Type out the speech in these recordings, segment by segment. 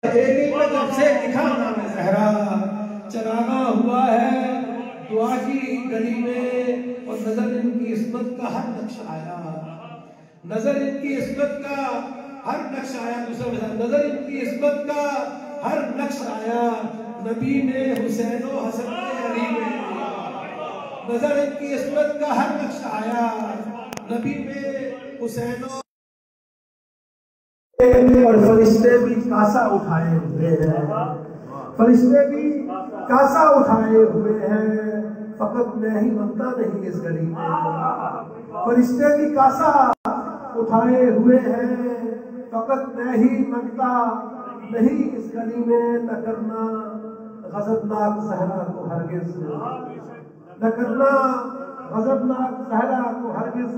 ایک میں جب سے لکھا نام زہرا چراغاں ہوا ہے دعا کی گلی میں، اور نظر ان کی عصمت کا ہر نقش آیا، نظر ان کی عصمت کا ہر نقش آیا، نظر ان کی عصمت کا ہر نقش آیا، نبی نے حسین و حسن علی میں، نظر ان کی عصمت کا ہر نقش آیا، نبی میں حسین و اور فرشتے بھی کاسا اٹھائے ہوئے ہیں، فرشتے بھی کاسا اٹھائے ہوئے ہیں، فقط میں ہی منتا نہیں اس گلی میں، فرشتے بھی کاسا اٹھائے ہوئے ہیں، فقط میں ہی منتا نہیں اس گلی میں، نہ کرنا غضبناک زہرا کو ہرگز، نہ کرنا غضبناک زہرا کو ہرگز،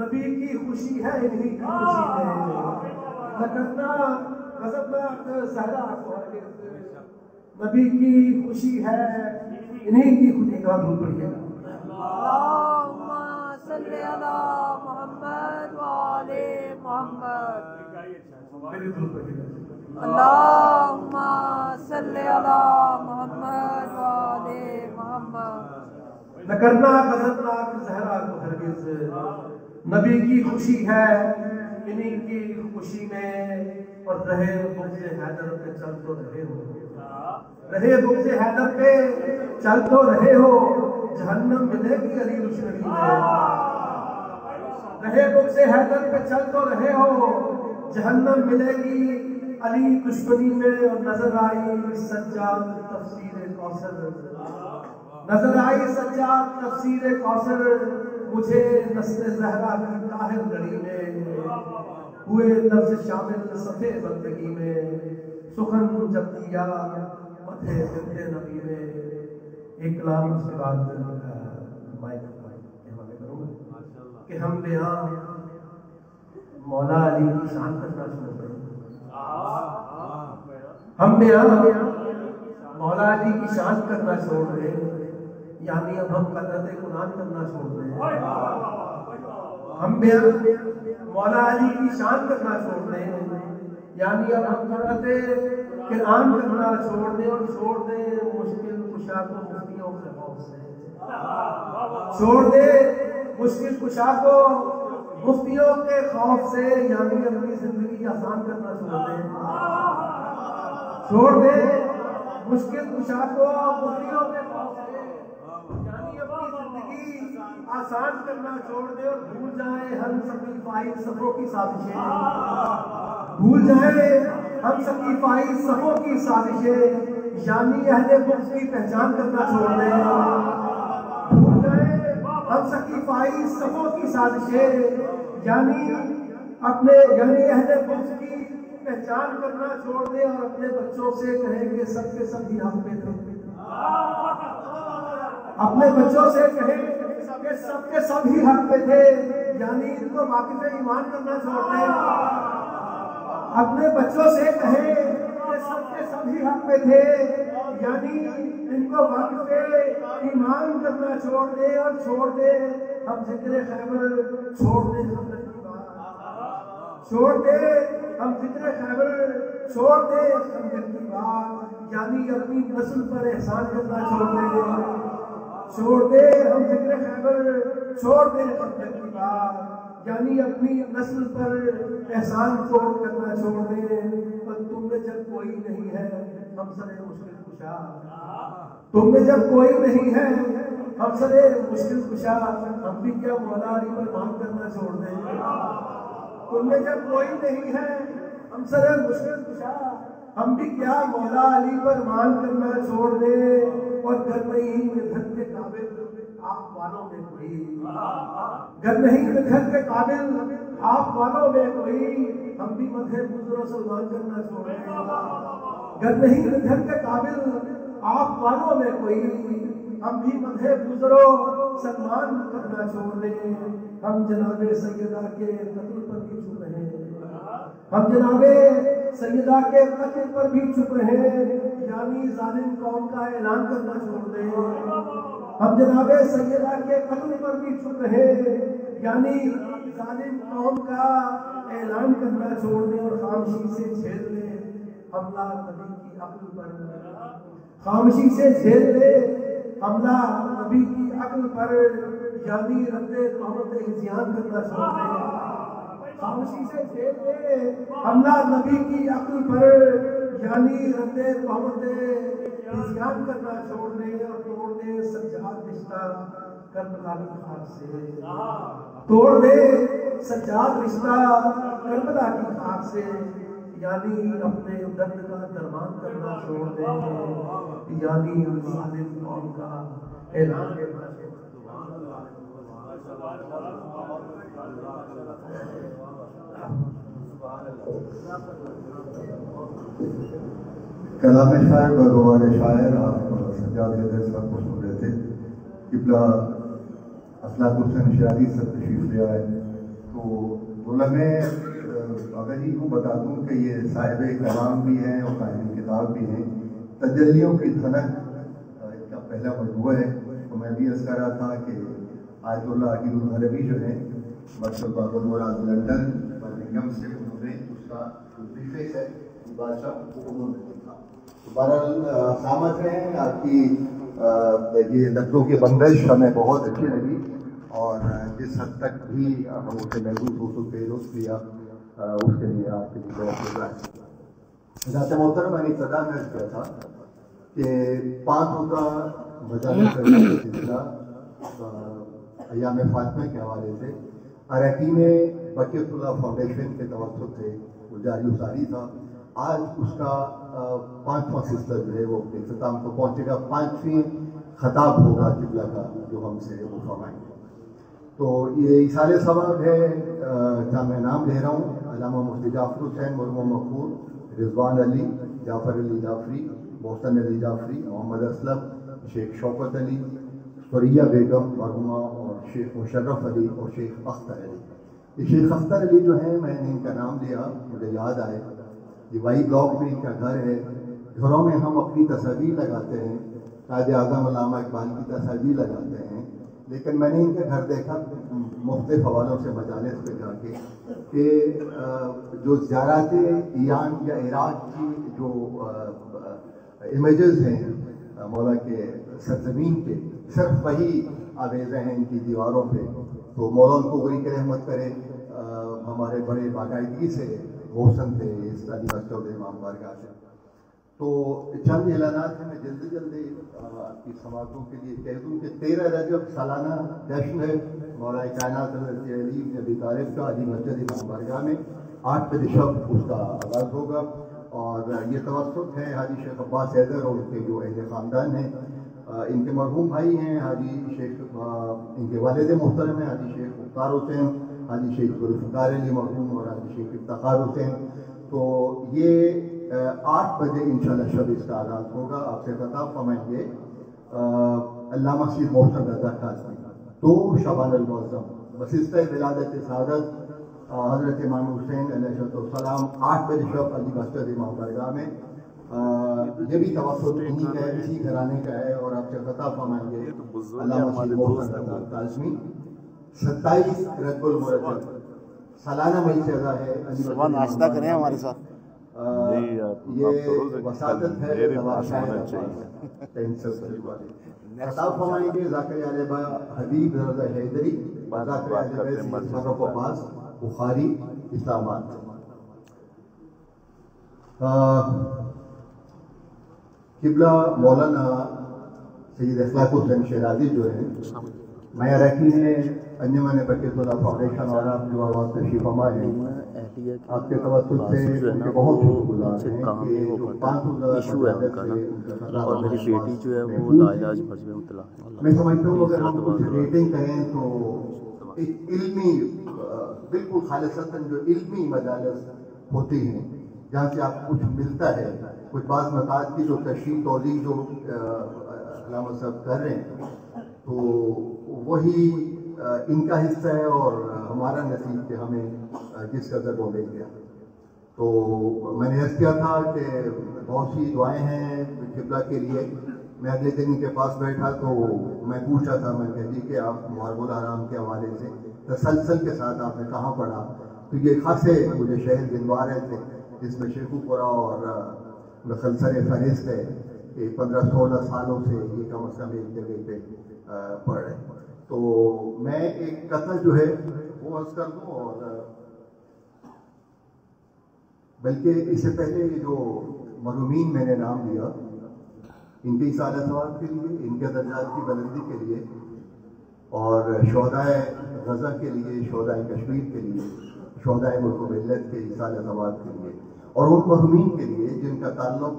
نبی کی خوشی ہے انہی کی خوشی میں، نہ کرنا غضبناک زہرا کو ہرگز، نبی کی خوشی ہے انہی کی خوشی کا دھول پڑیے گا۔ اللہم صلی علی محمد وآل محمد، اللہم صلی علی محمد وآل محمد، نہ کرنا غضبناک زہرا کو ہرگز، نبی کی خوشی ہے انہی کی خوشی میں، اور رہے بغض حیدر پہ چل تو رہے ہو، رہے بغض حیدر پہ چل تو رہے ہو، جہنم ملے گی علی روشنی میں، رہے بغض حیدر پہ چل تو رہے ہو، جہنم ملے گی علی دشمنی میں، اور نظر آئی سجاد تفسیر کوثر، نظر آئی سجاد تفسیر کوثر، مجھے نسل زہرا کی طاہر گلی میں، ہوئے لفظ شامل صفحے بندگی میں، سخن جب دیا مدھے بنتے نبی میں۔ ایک کلام اس کے بعد مائک کے حوالے کروں گا کہ ہم بیاں مولا علی کی شان کرنا شروع کریں، ہم بیاں مولا علی کی شان کرنا چھوڑ دیں، یعنی اب ہم قدرت قرآن کرنا چھوڑ دیں، ہم بیاں مولا علی کی شان کرنا چھوڑ دیں، یعنی اب ہم قدرت قرآن کرنا چھوڑ دیں، اور چھوڑ دیں مشکل کشا کو مفتیوں کے خوف سے، چھوڑ دیں مشکل کشا کو مفتیوں کے خوف سے، یعنی اپنی زندگی آسان کرنا چھوڑ دیں، چھوڑ دیں مشکل کشا کو مفتیوں کے خوف سے، یعنی اپنی زندگی آسان کرنا چھوڑ دیں، اور بھول جائیں ہم سبھی فائز صفوں کی سازشیں، بھول جائیں ہم سبھی فائز صفوں کی سازشیں، یعنی اہل بغض کی پہچان کرنا چھوڑ دیں، بھول جائیں ہم سبھی فائز صفوں کی سازشیں، یعنی اہل بغض کی پہچان کرنا چھوڑ دیں، اور اپنے بچوں سے کہیں کہ سب کے سب ہی حق پہ تھے، اپنے بچوں سے کہیں کہ سب کے سب ہی حق پہ تھے، یعنی ان کو واقف ایمان کرنا چھوڑ دیں، اپنے بچوں سے کہیں کہ سب کے سب ہی حق پہ تھے، یعنی ان کو واقف ایمان کرنا چھوڑ دیں، اور چھوڑ دیں ہم ذکر خیبر، چھوڑ دیں ہم چھوڑ دے ہم ذکر خیبر، چھوڑ دے خنجر کی بات، یعنی اپنی نسل پر احسان کرنا چھوڑ دے، چھوڑ دے ہم ذکر خیبر، چھوڑ دے خنجر کی بات، یعنی اپنی نسل پر احسان کرنا چھوڑ دے، اور تم میں جب کوئی نہیں ہے ہم سر مشکل کشا، تم میں جب کوئی نہیں ہے ہم سر مشکل کشا، ہم بھی کیا مولا علی پر مان کرنا چھوڑ دیں، تم میں جب کوئی نہیں ہے ہم سر مشکل کشا، ہم بھی کیا مولا علی پر مان کرنا چھوڑ دیں، اور گر نہیں مدحت کے قابل آپ والوں میں کوئی، گر نہیں مدحت کے قابل آپ والوں میں کوئی، ہم بھی مدح بزرگ سلمان کرنا چھوڑ دیں، گر نہیں مدحت کے قابل آپ والوں میں کوئی، ہم بھی مدح بزرگ سلمان کرنا چھوڑ دیں، ہم جناب سیدہ کے قتل پر بھی چپ رہے ہیں، ہم جناب سیدہ کے قتل پر بھی چپ رہے، یعنی ظالم قوم کا اعلان کرنا چھوڑ دیں، ہم جناب سیدہ کے قتل پر بھی چپ رہے، یعنی ظالم قوم کا اعلان کرنا چھوڑ دیں، اور خاموشی سے چھیڑ لیں حملہ نبی کی عقل پر، خاموشی سے جھیل لے حملہ نبی کی عقل پر، یعنی رد تہمت ہذیان کرنا چھوڑ دے، خاموشی سے جھیل لے حملہ نبی کی عقل پر، یعنی رد تہمت ہذیان کرنا چھوڑ دے، اور توڑ دے سجاد رشتہ کربلا کی خاک سے، توڑ دے سجاد رشتہ کربلا کی خاک سے، یعنی اپنے درد کا درمان کرنا چھوڑ دے، یعنی ظالم قوم کا اعلان کرنا چھوڑ دے۔ کلام شاعر و روان شاعر آپ سجاد حیدر صاحب کو سن رہے تھے۔ قبلہ افلاک حسین شیرازی صاحب تشریف لے آئے، تو علماء اگر ہی کو بتا دوں کہ یہ صاحب کلام بھی ہیں اور صاحب کتاب بھی ہیں۔ تجلیوں کی دھنک اس کا پہلا مجموعہ ہے، تو میں بھی عرض کر رہا تھا کہ آیت اللہ عقیل الحلبی جو ہیں مکتب بابر مراد لندن برمنگھم سے، انہوں نے اس کا پریفیکس ہے بادشاہ انہوں نے لکھا۔ بہرحال سامت ہیں آپ کی یہ لفظوں کی بندش ہمیں بہت اچھی لگی، اور جس حد تک بھی ہم اسے محسوس ہو سکتے لطف لیا اس کے لیے آپ کے لیے بہت شکریہ ہے۔ ذات محترم میں نے ابتدا میں کیا تھا کہ 5 روزہ مجالس کا سلسلہ ایام فاطمہ کے حوالے سے اراکین بقیت اللہ فاؤنڈیشن کے توسط سے وہ جاری و ساری تھا۔ آج اس کا 5واں سلسلہ جو ہے وہ اختتام کو پہنچے گا، 5ویں خطاب ہوگا قبلہ کا جو ہم سے وہ فرمائیں گے۔ تو یہ اثار ثواب ہے، جہاں میں نام لے رہا ہوں: علامہ مفتی جعفر حسین مرحوم مغفور، رضوان علی، جعفر علی جعفری، محسن علی جعفری، محمد اسلم، شیخ شوکت علی، سوریہ بیگم مرحومہ، اور شیخ مشرف علی اور شیخ اختر علی۔ یہ شیخ اختر علی جو ہیں، میں نے ان کا نام لیا مجھے یاد آئے، یہ وائی بلاک میں ان کا گھر ہے۔ گھروں میں ہم اپنی تصاویر لگاتے ہیں، قائد اعظم علامہ اقبال کی تصاویر لگاتے ہیں، لیکن میں نے ان کے گھر دیکھا مختلف حوالوں سے مجالس پہ جا کے کہ جو زیارات ایران یا عراق کی جو امیجز ہیں مولا کے سرزمین کے، صرف وہی آویزیں ہیں ان کی دیواروں پہ۔ تو مولا ان کو وہی کہ رحمت کرے، ہمارے بڑے باقاعدگی سے محسن تھے اس تعلیم مسجد امام بارگاہ سے۔ تو چند اعلانات ہیں، میں جلدی آپ کی سماعتوں کے لیے کہہ دوں کہ 13 رجب سالانہ جشن ہے مولا کائنات حضرت علی بن ابی طالب کا علی مسجد امام بارگاہ میں 8 بجے شب اس کا آغاز ہوگا، اور یہ توسط ہے حاجی شیخ عباس حیدر اور ان کے جو اہل خاندان ہیں، ان کے مرحوم بھائی ہیں حاجی شیخ، ان کے والد محترم ہیں حاجی شیخ مختار حسین، حاجی شیخ ذوالفقار علی مرحوم اور حاجی شیخ افتخار حسین۔ تو یہ 8 بجے انشاءاللہ شب اس کا آغاز ہوگا۔ آپ سے خطاب فرمائیں گے علامہ سید محسن رضا کاظمی، 2 شعبان المعظم، وسیلہ ولادت سعادت حضرت امام حسین علیہ السلام، 8 بجے شب علی مسجد امام بارگاہ میں۔ یہ بھی توسط انہی کا ہے، اسی گھرانے کا ہے، اور آپ سے خطاب فرمائیں گے علامہ سید محسن رضا کاظمی۔ 27 رجب المرجب سالانہ ملچہ ہے، صبح ناشتہ کریں ہمارے ساتھ۔ یہ وساطت ہے خطاب فرمائیں گے ذاکر علیہ حبیب رضا حیدری، ذاکر علیہ مصرف عباس، بخاری، اسلام آباد۔ قبلہ مولانا سید اخلاق حسین شیرازی جو ہیں، میں اراکین انجمن بقیت اللہ فاؤنڈیشن اور آپ جو آواز تشریف فرما ہیں، آپ کے توسط سے ان کے بہت شکر گزار ہیں کہ جو 5 ایشو ہے ان کا نا، اور میری بیٹی جو ہے وہ لاعلاج مرض میں مبتلا ہے۔ میں سمجھتا ہوں اگر ہم کچھ ریٹنگ کریں تو ایک علمی، بالکل خالصتاً جو علمی مجالس ہوتی ہیں جہاں سے آپ کچھ ملتا ہے، کچھ بعض مقاصد کی جو تشریح توضیح جو علامہ صاحب کر رہے ہیں، تو وہی ان کا حصہ ہے اور ہمارا نصیب کہ ہمیں جس قدر وہ مل گیا۔ تو میں نے عرض کیا تھا کہ بہت سی دعائیں ہیں قبلہ کے لیے۔ میں اگلے دن ان کے پاس بیٹھا تو میں پوچھا تھا، میں کہہ دی کہ آپ محرم الحرام کے حوالے سے تسلسل کے ساتھ آپ نے کہاں پڑھا، تو یہ خاصے مجھے شہر گنوا رہے تھے جس میں شیخو پورہ اور مسلسل فہرست ہے کہ 15-16 سالوں سے یہ کم از کم ایک جگہ پہ پڑھ رہے ہیں. تو میں ایک قطع جو ہے وہ عرض کر دوں، اور بلکہ اس سے پہلے یہ جو مرحومین میں نے نام لیا، ان کی اصالہ ثواب کے لیے، ان کے درجات کی بلندی کے لیے، اور شہدائے غزہ کے لیے، شہدائے کشمیر کے لیے، شہدائے ملک و ملت کے اصالہ ثواب کے لیے، اور ان مرحومین کے لیے جن کا تعلق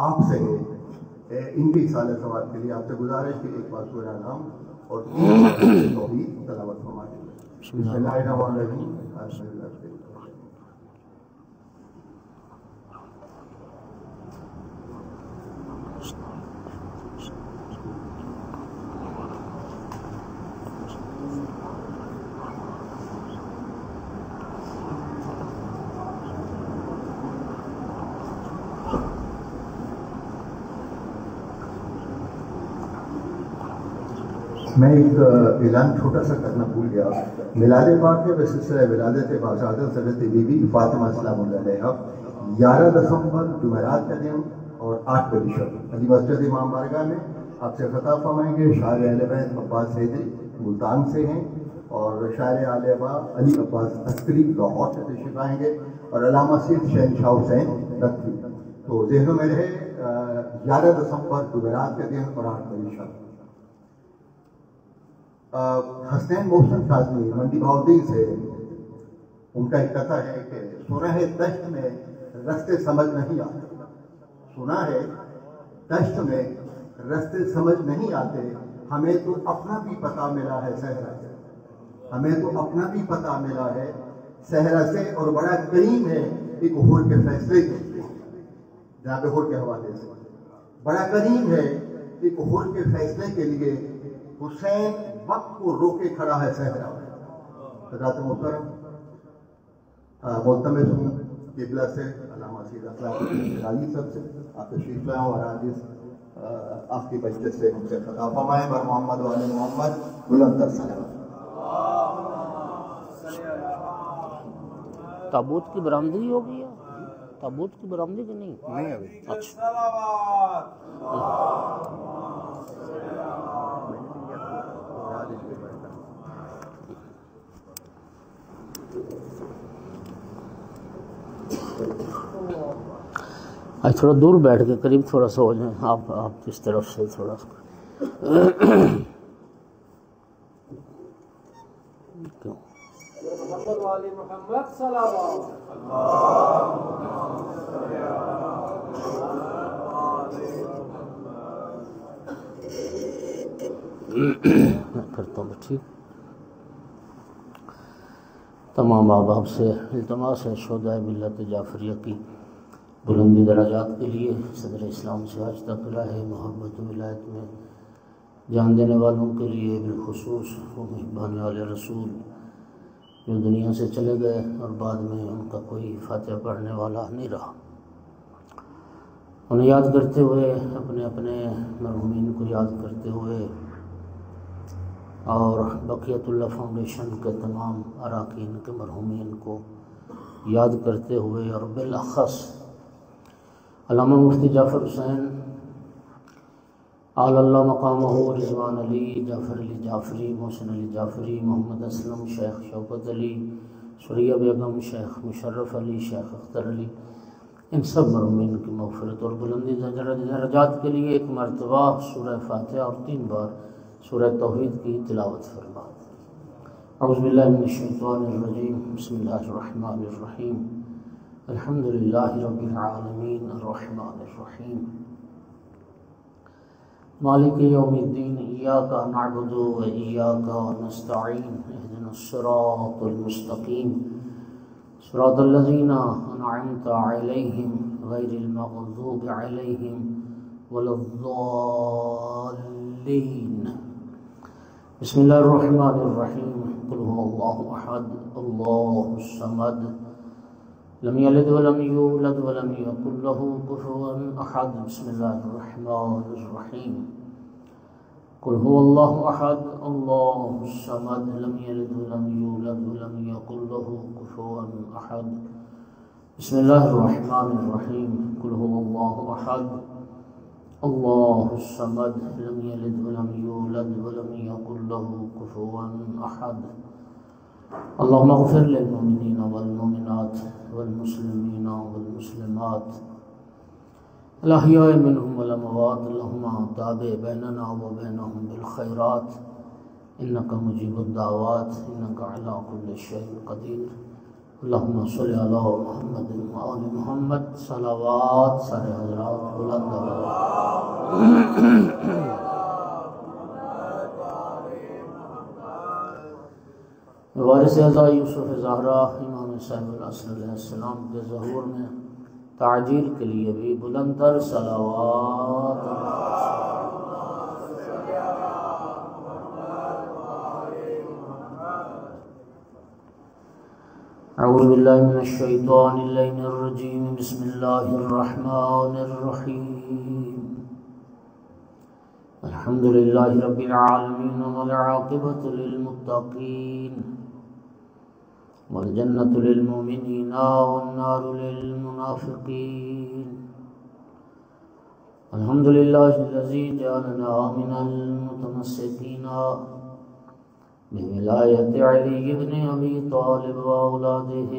آپ سے ہے، ان کی اصالہ ثواب کے لیے آپ سے گزارش کہ ایک بار سورہ نام اور توحید تلاوت فرمائیں. بسم اللہ الرحمن الرحیم. میں ایک اعلان چھوٹا سا کرنا بھول گیا. میلاد پاک کے سلسلہ ولادت باقاعدہ حضرت بی بی فاطمہ سلام اللہ علیہا 11 دسمبر جمعرات کا دن اور 8 بجے شب علی مسجد امام بارگاہ میں آپ سے خطاب فرمائیں گے. شاعر اہل بیت عباس حیدری ملتان سے ہیں، اور شاعر اہل بیت علی عباس عسکری لاہور سے تشریف آئیں گے، اور علامہ سید شہنشاہ حسین رکھوی. تو ذہنوں میں رہے 11 دسمبر جمعرات کا دن اور 8 بجے شب. حسنین محسن کاظمی منڈی بہاؤالدین سے ان کا ایک قطع ہے کہ سنا ہے دشت میں رستے سمجھ نہیں آتے، سنا ہے دشت میں رستے سمجھ نہیں آتے، ہمیں تو اپنا بھی پتہ ملا ہے صحرا سے، ہمیں تو اپنا بھی پتہ ملا ہے صحرا سے، اور بڑا کریم ہے ایک حور کے فیصلے کے لیے. جہاں پہ حور کے حوالے سے بڑا کریم ہے ایک حور کے فیصلے کے لیے، حسین وقت کو روکے کھڑا ہے صحرا میں. حضرات محترم، ملتمس ہوں قبلہ سے علامہ سید اخلاق علی صاحب سے آپ تشریف لائیں، اور آج آپ کی بچت سے ان سے خطاب فرمائیں. بر محمد و آل محمد بلند السلام. تابوت کی برآمدی ہو گئی ہے؟ تابوت کی برآمدی کی نہیں ابھی. اچھا آج تھوڑا دور بیٹھ کے قریب تھوڑا سا ہو جائیں آپ کس طرف سے تھوڑا کیوں میں کرتا ہوں. ٹھیک، تمام احباب سے التماس ہے شہدائے ملت جعفریہ کی بلندی درجات کے لیے صدر اسلام سے آج تک راہ محبت و ولایت میں جان دینے والوں کے لیے، بالخصوص وہ مہربان والے رسول جو دنیا سے چلے گئے اور بعد میں ان کا کوئی فاتحہ پڑھنے والا نہیں رہا، انہیں یاد کرتے ہوئے، اپنے اپنے مرحومین کو یاد کرتے ہوئے، اور بقیت اللہ فاؤنڈیشن کے تمام اراکین کے مرحومین کو یاد کرتے ہوئے، اور بالاخص علامہ مفتی جعفر حسین اعلی اللہ مقامہ رضوان علی، جعفر علی جعفری، محسن علی جعفری، محمد اسلم، شیخ شوکت علی، سریہ بیگم، شیخ مشرف علی، شیخ اختر علی، ان سب مرحومین کی مغفرت اور بلندی درجات کے لیے ایک مرتبہ سورہ فاتحہ اور 3 بار سورہ توحید کی تلاوت فرما. اعوذ باللہ من الشیطان الرجیم. بسم اللہ الرحمن الرحیم. الحمد للہ رب العالمین الرحمن الرحیم مالک یوم الدین. ایاک نعبد و ایاک نستعین. اہدنا الصراط المستقیم صراط الذین انعمت علیہم غیر المغضوب علیہم ولا الضالین. بسم اللہ الرحمن الرحیم. قل هو اللہ احد اللہ الصمد لم یلد ولم یولد ولم یکن له کفوا احد. بسم اللہ الرحمن الرحیم. قل هو اللہ احد اللہ الصمد لم یلد ولم یولد ولم یکن له کفوا احد. بسم اللہ الرحمن الرحیم. قل هو اللہ أحد الله الصمد لم يلد ولم يولد ولم يكن له كفوا أحد اللهم اغفر للمؤمنين والمؤمنات والمسلمين والمسلمات الأحياء منهم والأموات اللهم تابع بيننا وبينهم بالخيرات إنك مجيب الدعوات إنك على كل شيء قدير اللهم صل على محمد وآل محمد صلوات سارے حضرات بلند وارث اعلیٰ یوسف زہرا امام صاحب العصر علیہ السلام کے ظہور میں تعجیل کے لیے بھی بلند تر صلوات اعوذ باللہ من الشیطان اللعین الرجیم بسم اللہ الرحمن الرحیم الحمد للہ رب العالمین والعاقبۃ للمتقین والجنة للمؤمنین والنار للمنافقین الحمد للہ الذی جعلنا من المتمسکین بولایت علی بن ابی طالب واولاده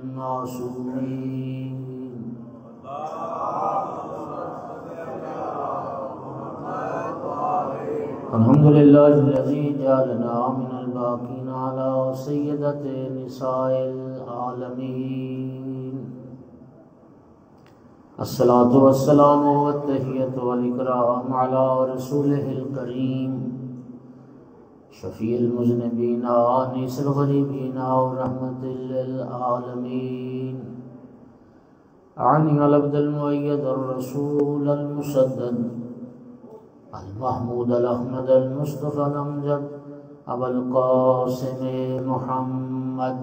المعصومین الحمد للہ الذی جعلنا من الباقین علی سیدۃ نساء العالمین الصلاۃ والسلام والتحیۃ والاکرام علی رسولہ الکریم شفیع المذنبین آنس الغریبین ورحمت للعالمین عنی العبد المؤید الرسول المسدد المحمود الاحمد المصطفى الامجد ابا القاسم محمد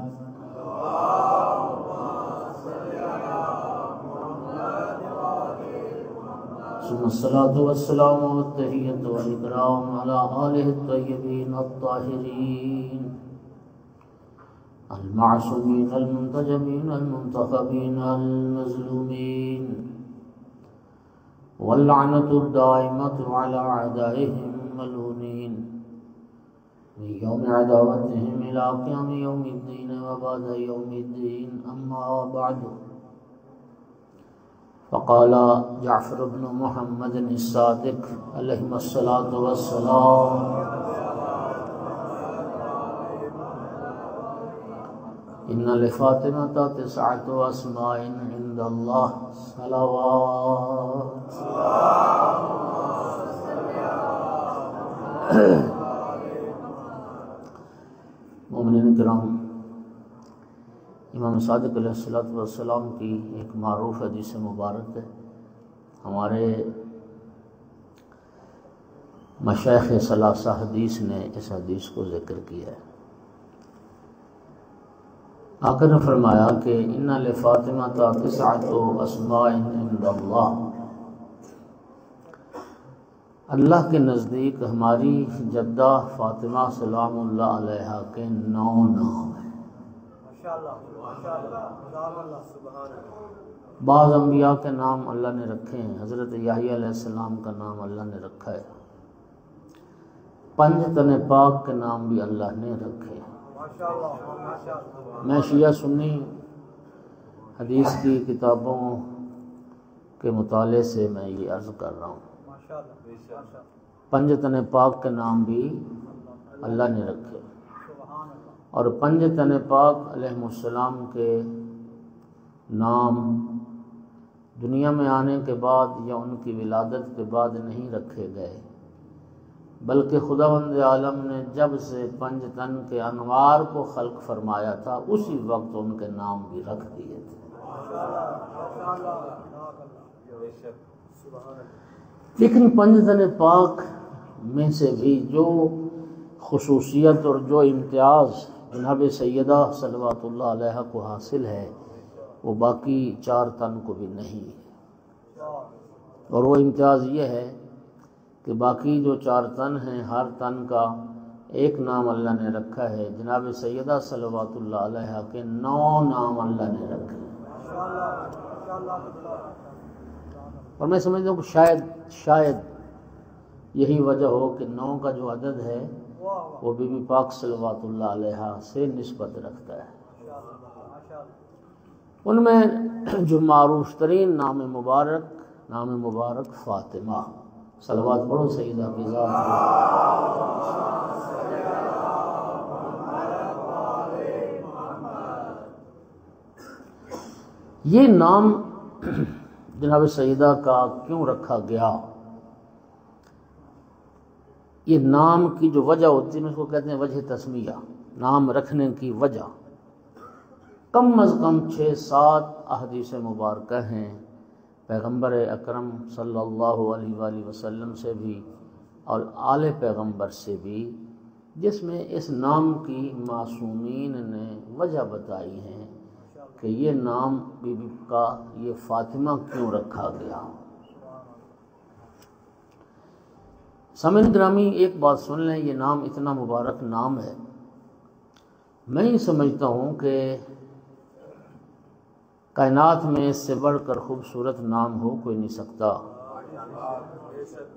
ثم الصلاة والسلام والتحية والإكرام على آله الطيبين الطاهرين المعصومين المنتجبين المنتخبين المظلومين واللعنة الدائمة على أعدائهم الملعونين من يوم عداوتهم إلى قيام يوم الدين وبعد يوم الدين أما بعد فقال جعفر بن محمد الصادق علیہ الصلاۃ والسلام ان لفاطمة 9 اسماء عند اللہ صلوات مومنین کرام، امام صادق علیہ السلام کی ایک معروف حدیث مبارک ہے۔ ہمارے مشائخ ثلاثہ حدیث نے اس حدیث کو ذکر کیا ہے۔ آقا نے فرمایا کہ ان لفاطمہ 9 اسماء عند اللہ، اللہ کے نزدیک ہماری جدہ فاطمہ سلام اللہ علیہا کے 9 نام ہیں۔ بعض انبیاء کے نام اللہ نے رکھے ہیں، حضرت یحییٰ علیہ السلام کا نام اللہ نے رکھا ہے، 5 تن پاک کے نام بھی اللہ نے رکھے ہیں۔ میں شیعہ سنی حدیث کی کتابوں کے مطالعے سے میں یہ عرض کر رہا ہوں، 5 تن پاک کے نام بھی اللہ نے رکھے، اور 5 تن پاک علیہ السلام کے نام دنیا میں آنے کے بعد یا ان کی ولادت کے بعد نہیں رکھے گئے، بلکہ خداوند عالم نے جب سے 5 تن کے انوار کو خلق فرمایا تھا اسی وقت ان کے نام بھی رکھ دیے تھے۔ لیکن 5 تن پاک میں سے بھی جو خصوصیت اور جو امتیاز جناب سیدہ صلوات اللہ علیہ کو حاصل ہے وہ باقی 4 تن کو بھی نہیں ہے، اور وہ امتیاز یہ ہے کہ باقی جو 4 تن ہیں ہر تن کا ایک نام اللہ نے رکھا ہے، جناب سیدہ صلوات اللہ علیہ کے 9 نام اللہ نے رکھے ہیں۔ اور میں سمجھتا ہوں کہ شاید یہی وجہ ہو کہ 9 کا جو عدد ہے وہ بی بی پاک صلوات اللہ علیہ سے نسبت رکھتا ہے۔ ان میں جو معروف ترین نام مبارک فاطمہ، صلوات پڑھو سیدہ کی ذات یہ نام جناب سیدہ کا کیوں رکھا گیا؟ یہ نام کی جو وجہ ہوتی ہے اس کو کہتے ہیں وجہ تسمیہ، نام رکھنے کی وجہ۔ کم از کم 6-7 احادیث مبارکہ ہیں پیغمبر اکرم صلی اللہ علیہ وآلہ وسلم سے بھی اور آل پیغمبر سے بھی، جس میں اس نام کی معصومین نے وجہ بتائی ہے کہ یہ نام بی بی کا یہ فاطمہ کیوں رکھا گیا۔ سامعین گرامی، ایک بات سن لیں، یہ نام اتنا مبارک نام ہے، میں یہ سمجھتا ہوں کہ کائنات میں اس سے بڑھ کر خوبصورت نام ہو کوئی نہیں سکتا۔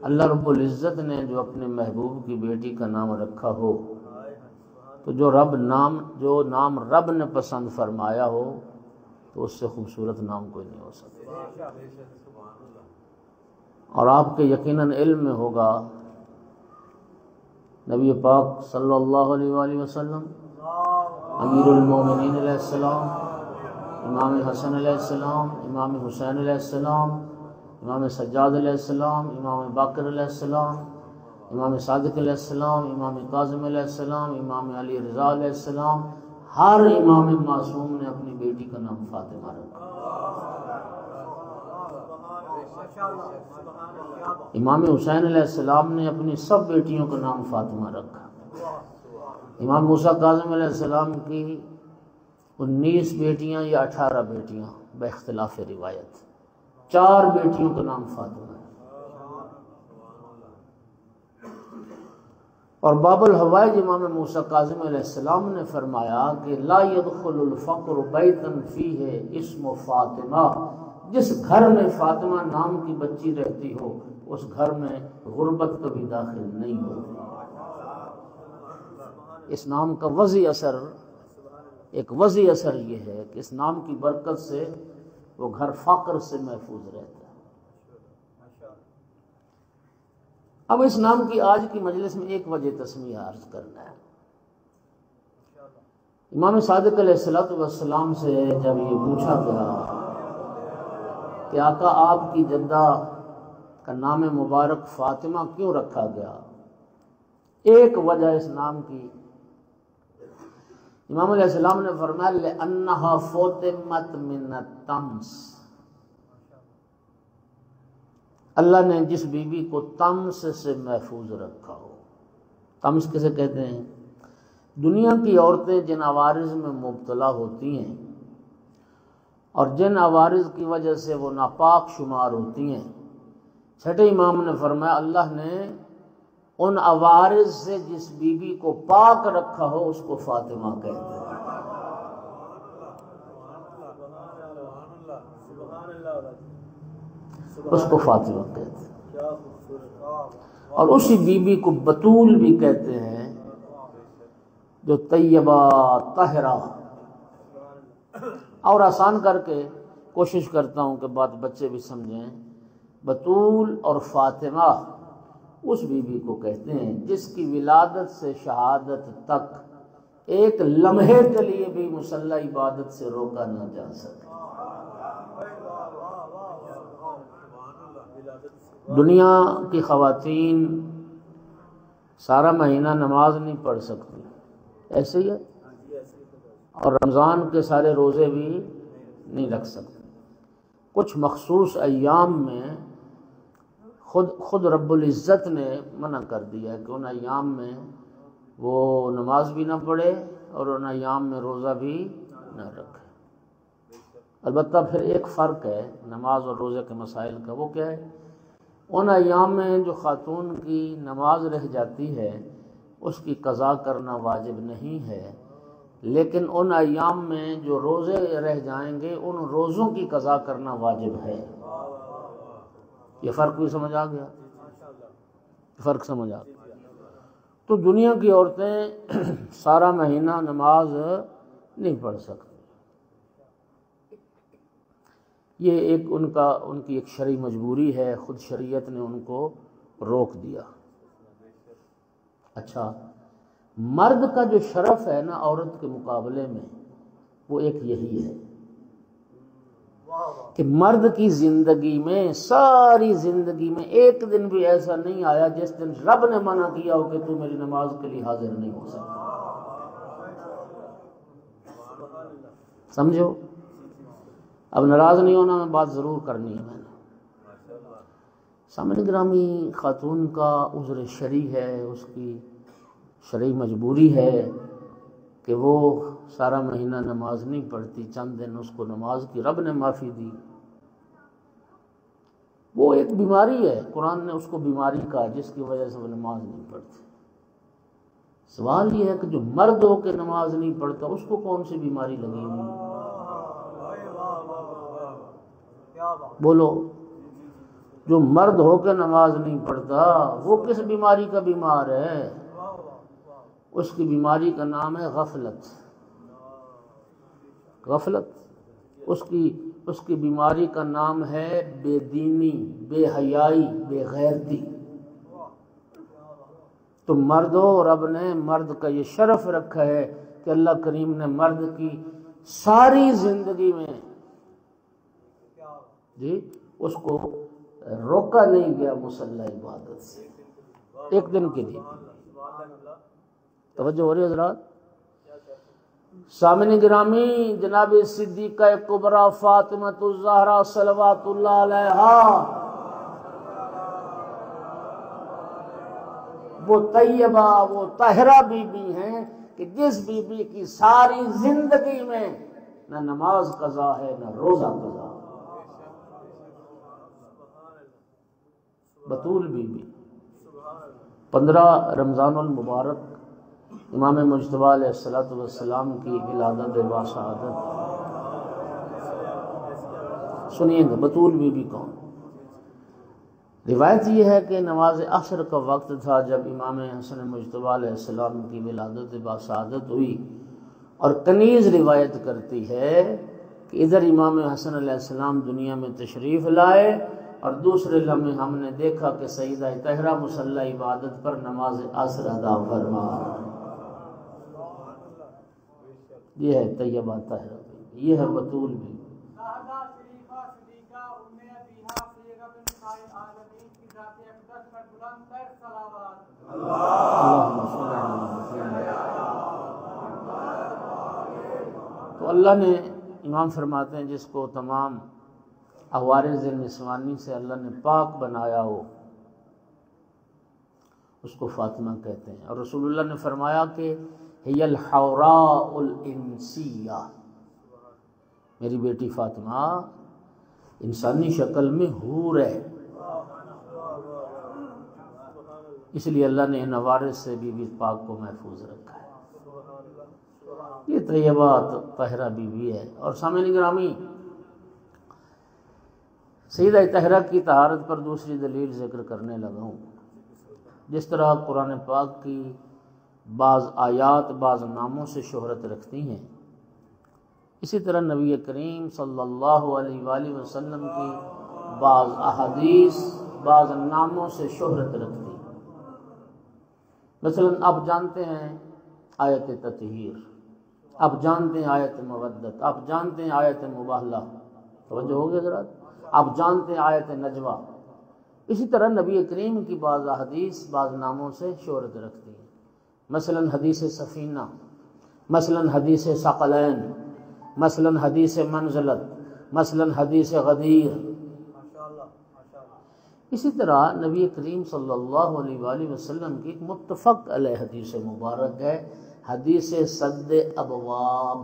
اللہ رب العزت نے جو اپنے محبوب کی بیٹی کا نام رکھا ہو تو جو نام رب نے پسند فرمایا ہو تو اس سے خوبصورت نام کوئی نہیں ہو سکتا۔ اور آپ کے یقیناً علم میں ہوگا نبی پاک صلی اللہ علیہ وآلہ وسلم، امیر المومنین علیہ السلام، امام حسن علیہ السلام، امام حسین علیہ السلام، امام سجاد علیہ السلام، امام باقر علیہ السلام، امام صادق علیہ السلام، امام کاظم علیہ السلام، امام علی رضا علیہ السلام، ہر امام معصوم نے اپنی بیٹی کا نام فاطمہ رکھا۔ امام حسین علیہ السلام نے اپنی سب بیٹیوں کا نام فاطمہ رکھا۔ امام موسیٰ کاظم علیہ السلام کی 19 بیٹیاں یا 18 بیٹیاں باختلاف روایت، 4 بیٹیوں کا نام فاطمہ ہے۔ اور باب الحوائج امام موسیٰ کاظم علیہ السلام نے فرمایا کہ لا يدخل الفقر بیتا فیہ اسم فاطمہ، جس گھر میں فاطمہ نام کی بچی رہتی ہو اس گھر میں غربت کبھی داخل نہیں ہوتی۔ اس نام کا ایک وضعی اثر یہ ہے کہ اس نام کی برکت سے وہ گھر فقر سے محفوظ رہتا ہے۔ اب اس نام کی آج کی مجلس میں ایک وجہ تسمیہ عرض کرنا ہے۔ امام صادق علیہ السلام سے جب یہ پوچھا گیا کہ آقا آپ کی جدہ کا نام مبارک فاطمہ کیوں رکھا گیا، ایک وجہ اس نام کی، امام علیہ السلام نے فرمایا لِأَنَّهَا فُطِمَتْ مِنَ الطَّمْسِ، اللہ نے جس بی بی کو طمس سے محفوظ رکھا ہو۔ طمس کسے کہتے ہیں؟ دنیا کی عورتیں جن عوارض میں مبتلا ہوتی ہیں اور جن عوارض کی وجہ سے وہ ناپاک شمار ہوتی ہیں، چھٹے امام نے فرمایا اللہ نے ان عوارض سے جس بی بی کو پاک رکھا ہو اس کو فاطمہ کہتے ہیں۔ اس کو فاطمہ کہتے ہیں، اور اسی بی بی کو بطول بھی کہتے ہیں جو طیبہ طاہرہ۔ اور آسان کر کے کوشش کرتا ہوں کہ بات بچے بھی سمجھیں، بطول اور فاطمہ اس بی بی کو کہتے ہیں جس کی ولادت سے شہادت تک ایک لمحے کے لیے بھی مصلی عبادت سے روکا نہ جا سکے۔ دنیا کی خواتین سارا مہینہ نماز نہیں پڑھ سکتی، ایسے ہی ہے، اور رمضان کے سارے روزے بھی نہیں رکھ سکتے۔ کچھ مخصوص ایام میں خود رب العزت نے منع کر دیا ہے کہ ان ایام میں وہ نماز بھی نہ پڑھے اور ان ایام میں روزہ بھی نہ رکھے۔ البتہ پھر ایک فرق ہے نماز اور روزے کے مسائل کا، وہ کیا ہے؟ ان ایام میں جو خاتون کی نماز رہ جاتی ہے اس کی قضا کرنا واجب نہیں ہے، لیکن ان ایام میں جو روزے رہ جائیں گے ان روزوں کی قضا کرنا واجب ہے۔ یہ فرق بھی سمجھ آ گیا؟ فرق سمجھ آ گیا؟ تو دنیا کی عورتیں سارا مہینہ نماز نہیں پڑھ سکتی، یہ ایک ان کی ایک شرعی مجبوری ہے، خود شریعت نے ان کو روک دیا۔ اچھا، مرد کا جو شرف ہے نا عورت کے مقابلے میں، وہ ایک یہی ہے کہ مرد کی زندگی میں، ساری زندگی میں ایک دن بھی ایسا نہیں آیا جس دن رب نے منع کیا ہو کہ تو میری نماز کے لیے حاضر نہیں ہو سکتا۔ سمجھو، اب ناراض نہیں ہونا، میں بات ضرور کرنی ہے۔ میں نے سامعین گرامی، خاتون کا عذر شرعی ہے، اس کی شرعی مجبوری ہے کہ وہ سارا مہینہ نماز نہیں پڑھتی، چند دن اس کو نماز کی رب نے معافی دی۔ وہ ایک بیماری ہے، قرآن نے اس کو بیماری کہا جس کی وجہ سے وہ نماز نہیں پڑھتی۔ سوال یہ ہے کہ جو مرد ہو کے نماز نہیں پڑھتا اس کو کون سی بیماری لگی ہوئی؟ بولو، جو مرد ہو کے نماز نہیں پڑھتا وہ کس بیماری کا بیمار ہے؟ اس کی بیماری کا نام ہے غفلت۔ غفلت، اس کی بیماری کا نام ہے بے دینی، بے حیائی، بے غیرتی۔ تو مردوں، رب نے مرد کا یہ شرف رکھا ہے کہ اللہ کریم نے مرد کی ساری زندگی میں اس کو روکا نہیں گیا مصلی عبادت سے، ایک دن کے لیے۔ توجہ ہو رہی ہے حضرات؟ سامعین گرامی، جناب صدیقہ کبریٰ فاطمہ الزہرا صلوات اللہ علیہا، وہ طیبہ، وہ طاہرہ بی بی ہیں کہ جس بی بی کی ساری زندگی میں نہ نماز قضا ہے نہ روزہ قضا۔ بطول بی بی 15 رمضان المبارک امام مجتبی علیہ السلام کی ولادت باسعادت۔ سنیے گا بطول بی بی کون؟ روایت یہ ہے کہ نماز عصر کا وقت تھا جب امام حسن مجتبی علیہ السلام کی ولادت باسعادت ہوئی، اور کنیز روایت کرتی ہے کہ ادھر امام حسن علیہ السلام دنیا میں تشریف لائے اور دوسرے لمحے ہم نے دیکھا کہ سیدہ طاہرہ مصلی عبادت پر نماز عصر ادا فرما۔ یہ ہے طیبہ طاہرہ، یہ ہے بطول بھی۔ تو اللہ نے، امام فرماتے ہیں، جس کو تمام عوارض نسوانی سے اللہ نے پاک بنایا ہو اس کو فاطمہ کہتے ہیں۔ اور رسول اللہ نے فرمایا کہ ہی الحوراء الانسیہ، میری بیٹی فاطمہ انسانی شکل میں حور ہے، اس لیے اللہ نے ان عوارض سے بی بی پاک کو محفوظ رکھا ہے۔ یہ طیبہ طاہرہ بی بی ہے۔ اور سامعین گرامی، سیدہ طاہرہ کی طہارت پر دوسری دلیل ذکر کرنے لگا ہوں۔ جس طرح قرآن پاک کی بعض آیات بعض ناموں سے شہرت رکھتی ہیں، اسی طرح نبی کریم صلی اللہ علیہ وآلہ وسلم کی بعض احادیث بعض ناموں سے شہرت رکھتی ہیں۔ مثلا آپ جانتے ہیں آیت تطہیر، آپ جانتے ہیں آیت مودت، آپ جانتے ہیں آیت مباہلہ، توجہ ہوگی حضرات، آپ جانتے ہیں آیت نجوہ۔ اسی طرح نبی کریم کی بعض احادیث بعض ناموں سے شہرت رکھتی ہیں، مثلا حدیث سفینہ، مثلا حدیث ثقلین، مثلا حدیث منزلت، مثلا حدیث غدیر۔ اسی طرح نبی کریم صلی اللہ علیہ وآلہ وسلم کی ایک متفق علیہ حدیث مبارک ہے، حدیث سد ابواب۔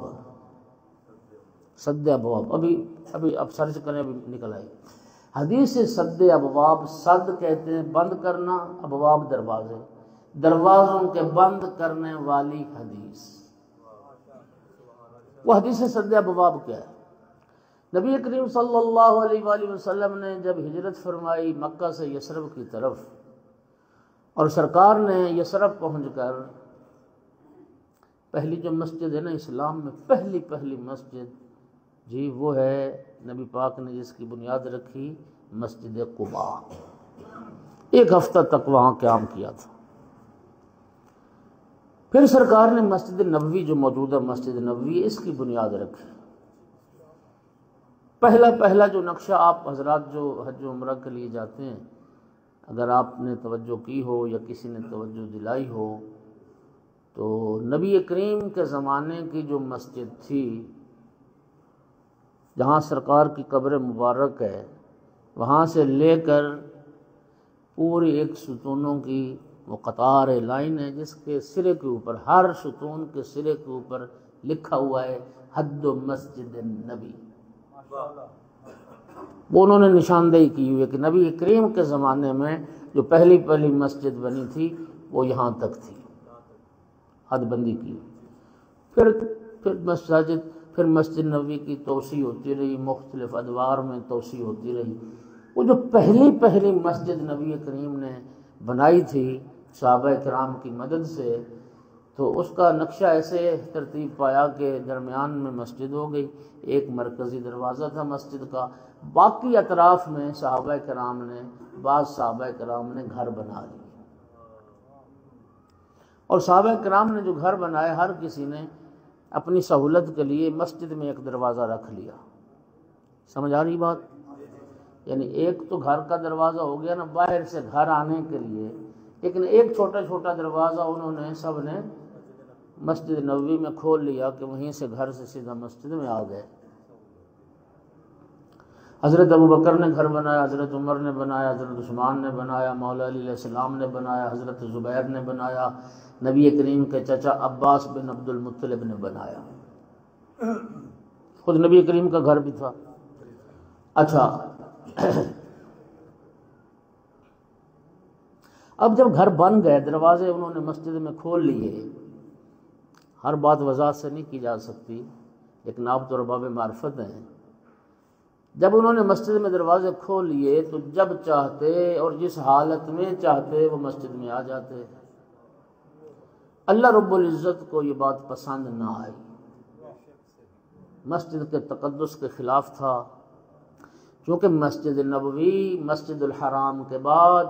سد ابواب، ابھی اب سرچ کریں، ابھی نکل آئے۔ حدیث سد ابواب، صد کہتے ہیں بند کرنا، ابواب دروازے، دروازوں کے بند کرنے والی حدیث۔ وہ حدیث سد ابواب کیا ہے؟ نبی کریم صلی اللہ علیہ وآلہ وسلم نے جب ہجرت فرمائی مکہ سے یثرب کی طرف، اور سرکار نے یثرب پہنچ کر پہلی جو مسجد ہے نا اسلام میں، پہلی مسجد جی وہ ہے نبی پاک نے جس کی بنیاد رکھی، مسجد قباء۔ 1 ہفتہ تک وہاں قیام کیا تھا۔ پھر سرکار نے مسجد نبوی جو موجودہ مسجد نبوی اس کی بنیاد رکھی۔ پہلا جو نقشہ آپ حضرات جو حج و عمرہ کے لیے جاتے ہیں، اگر آپ نے توجہ کی ہو یا کسی نے توجہ دلائی ہو تو نبی کریم کے زمانے کی جو مسجد تھی جہاں سرکار کی قبر مبارک ہے، وہاں سے لے کر پوری ایک ستونوں کی وہ قطار لائن ہے جس کے سرے کے اوپر، ہر ستون کے سرے کے اوپر لکھا ہوا ہے حد مسجد النبی۔ وہ انہوں نے نشاندہی کی ہوئی ہے کہ نبی کریم کے زمانے میں جو پہلی مسجد بنی تھی وہ یہاں تک تھی، حد بندی کی۔ پھر مسجد نبوی کی توسیع ہوتی رہی، مختلف ادوار میں توسیع ہوتی رہی۔ وہ جو پہلی مسجد نبی کریم نے بنائی تھی صحابہ کرام کی مدد سے، تو اس کا نقشہ ایسے ترتیب پایا کہ درمیان میں مسجد ہو گئی، ایک مرکزی دروازہ تھا مسجد کا، باقی اطراف میں بعض صحابہ کرام نے گھر بنا لیے، اور صحابہ کرام نے جو گھر بنائے ہر کسی نے اپنی سہولت کے لیے مسجد میں ایک دروازہ رکھ لیا۔ سمجھ آ رہی بات؟ یعنی ایک تو گھر کا دروازہ ہو گیا نا باہر سے گھر آنے کے لیے، لیکن ایک چھوٹا دروازہ انہوں نے سب نے مسجد نبوی میں کھول لیا کہ وہیں سے گھر سے سیدھا مسجد میں آ گئے۔ حضرت ابوبکر نے گھر بنایا، حضرت عمر نے بنایا، حضرت عثمان نے بنایا، مولا علی علیہ السلام نے بنایا، حضرت زبیر نے بنایا، نبی کریم کے چچا عباس بن عبد المطلب نے بنایا، خود نبی کریم کا گھر بھی تھا۔ اچھا، اب جب گھر بن گئے، دروازے انہوں نے مسجد میں کھول لیے، ہر بات وضاحت سے نہیں کی جا سکتی لیکن آپ تو رباب معرفت ہیں، جب انہوں نے مسجد میں دروازے کھول لیے تو جب چاہتے اور جس حالت میں چاہتے وہ مسجد میں آ جاتے۔ اللہ رب العزت کو یہ بات پسند نہ آئی، مسجد کے تقدس کے خلاف تھا، کیونکہ مسجد نبوی مسجد الحرام کے بعد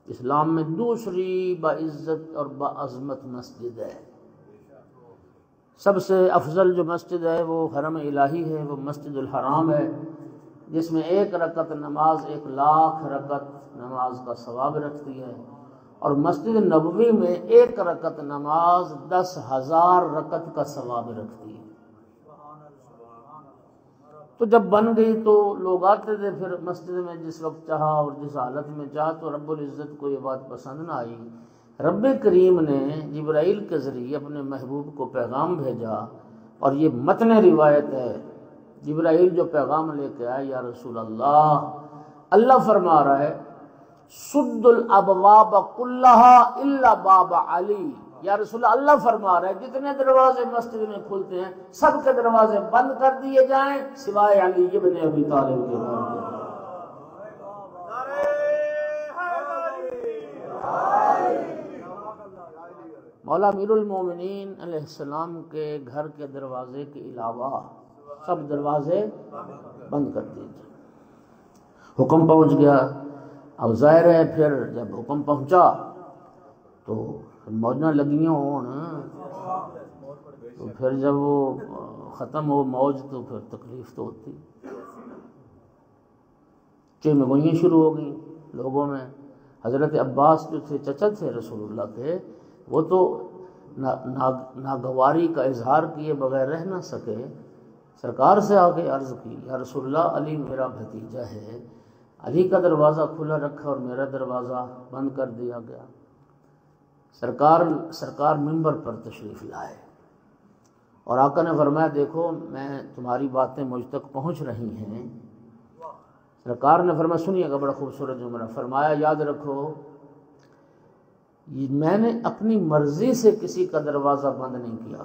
اسلام میں دوسری باعزت اور باعظمت مسجد ہے۔ سب سے افضل جو مسجد ہے وہ حرم الہی ہے، وہ مسجد الحرام ہے، جس میں 1 رکعت نماز 1,00,000 رکعت نماز کا ثواب رکھتی ہے، اور مسجد نبوی میں 1 رکعت نماز 10,000 رکعت کا ثواب رکھتی ہے۔ تو جب بن گئی تو لوگ آتے تھے پھر مسجد میں جس وقت چاہا اور جس حالت میں چاہا، تو رب العزت کو یہ بات پسند نہ آئی۔ رب کریم نے جبرائیل کے ذریعے اپنے محبوب کو پیغام بھیجا، اور یہ متن روایت ہے، جبرائیل جو پیغام لے کے آئے، یا رسول اللہ فرما رہا ہے سد الابواب کلہا الا باب علی، یا رسول اللہ فرما رہا ہے جتنے دروازے مسجد میں کھلتے ہیں سب کے دروازے بند کر دیے جائیں سوائے علی ابن ابی طالب کے گھر کے۔ مولا امیر المومنین علیہ السلام کے گھر کے دروازے کے علاوہ سب دروازے بند کر دیے جائیں۔ حکم پہنچ گیا، اب ظاہر ہے پھر جب حکم پہنچا تو موجاں لگیاں ہون، تو پھر جب وہ ختم ہو موج تو پھر تکلیف تو ہوتی، چیمیں گوئیاں شروع ہو گئیں لوگوں میں۔ حضرت عباس جو تھے چچا تھے رسول اللہ کے، وہ تو ناگواری کا اظہار کیے بغیر رہ نہ سکے، سرکار سے آ کے عرض کی یا رسول اللہ علی میرا بھتیجا ہے، علی کا دروازہ کھلا رکھا اور میرا دروازہ بند کر دیا گیا۔ سرکار منبر پر تشریف لائے اور آقا نے فرمایا دیکھو میں تمہاری باتیں مجھ تک پہنچ رہی ہیں۔ سرکار نے فرمایا سنیے گا، بڑا خوبصورت جملہ فرمایا، یاد رکھو میں نے اپنی مرضی سے کسی کا دروازہ بند نہیں کیا،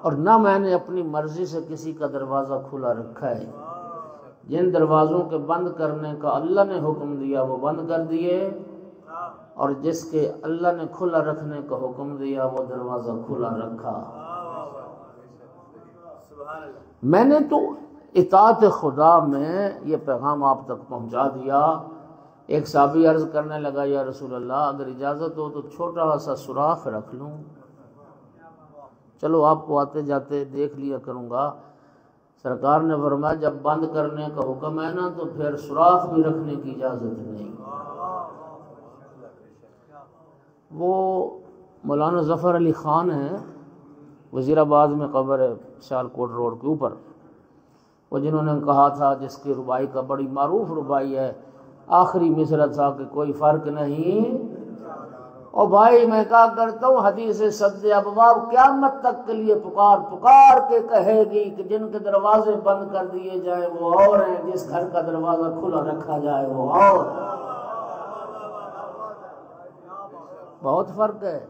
اور نہ میں نے اپنی مرضی سے کسی کا دروازہ کھلا رکھا ہے۔ جن دروازوں کے بند کرنے کا اللہ نے حکم دیا وہ بند کر دیے، اور جس کے اللہ نے کھلا رکھنے کا حکم دیا وہ دروازہ کھلا رکھا۔ میں نے تو اطاعت خدا میں یہ پیغام آپ تک پہنچا دیا۔ ایک صحابی عرض کرنے لگا یا رسول اللہ اگر اجازت ہو تو چھوٹا سا سوراخ رکھ لوں، چلو آپ کو آتے جاتے دیکھ لیا کروں گا۔ سرکار نے فرمایا جب بند کرنے کا حکم ہے نا تو پھر سوراخ بھی رکھنے کی اجازت نہیں۔ وہ مولانا ظفر علی خان ہیں، وزیر آباد میں قبر ہے سیالکوٹ روڈ کے اوپر، وہ جنہوں نے کہا تھا جس کی ربائی کا بڑی معروف ربائی ہے، آخری مصرع تھا کہ کوئی فرق نہیں۔ اور بھائی میں کہا کرتا ہوں حدیث سد ابواب قیامت تک کے لیے پکار پکار کے کہے گی کہ جن کے دروازے بند کر دیے جائیں وہ اور ہیں، جس گھر کا دروازہ کھلا رکھا جائے وہ اور۔ بہت فرق ہے۔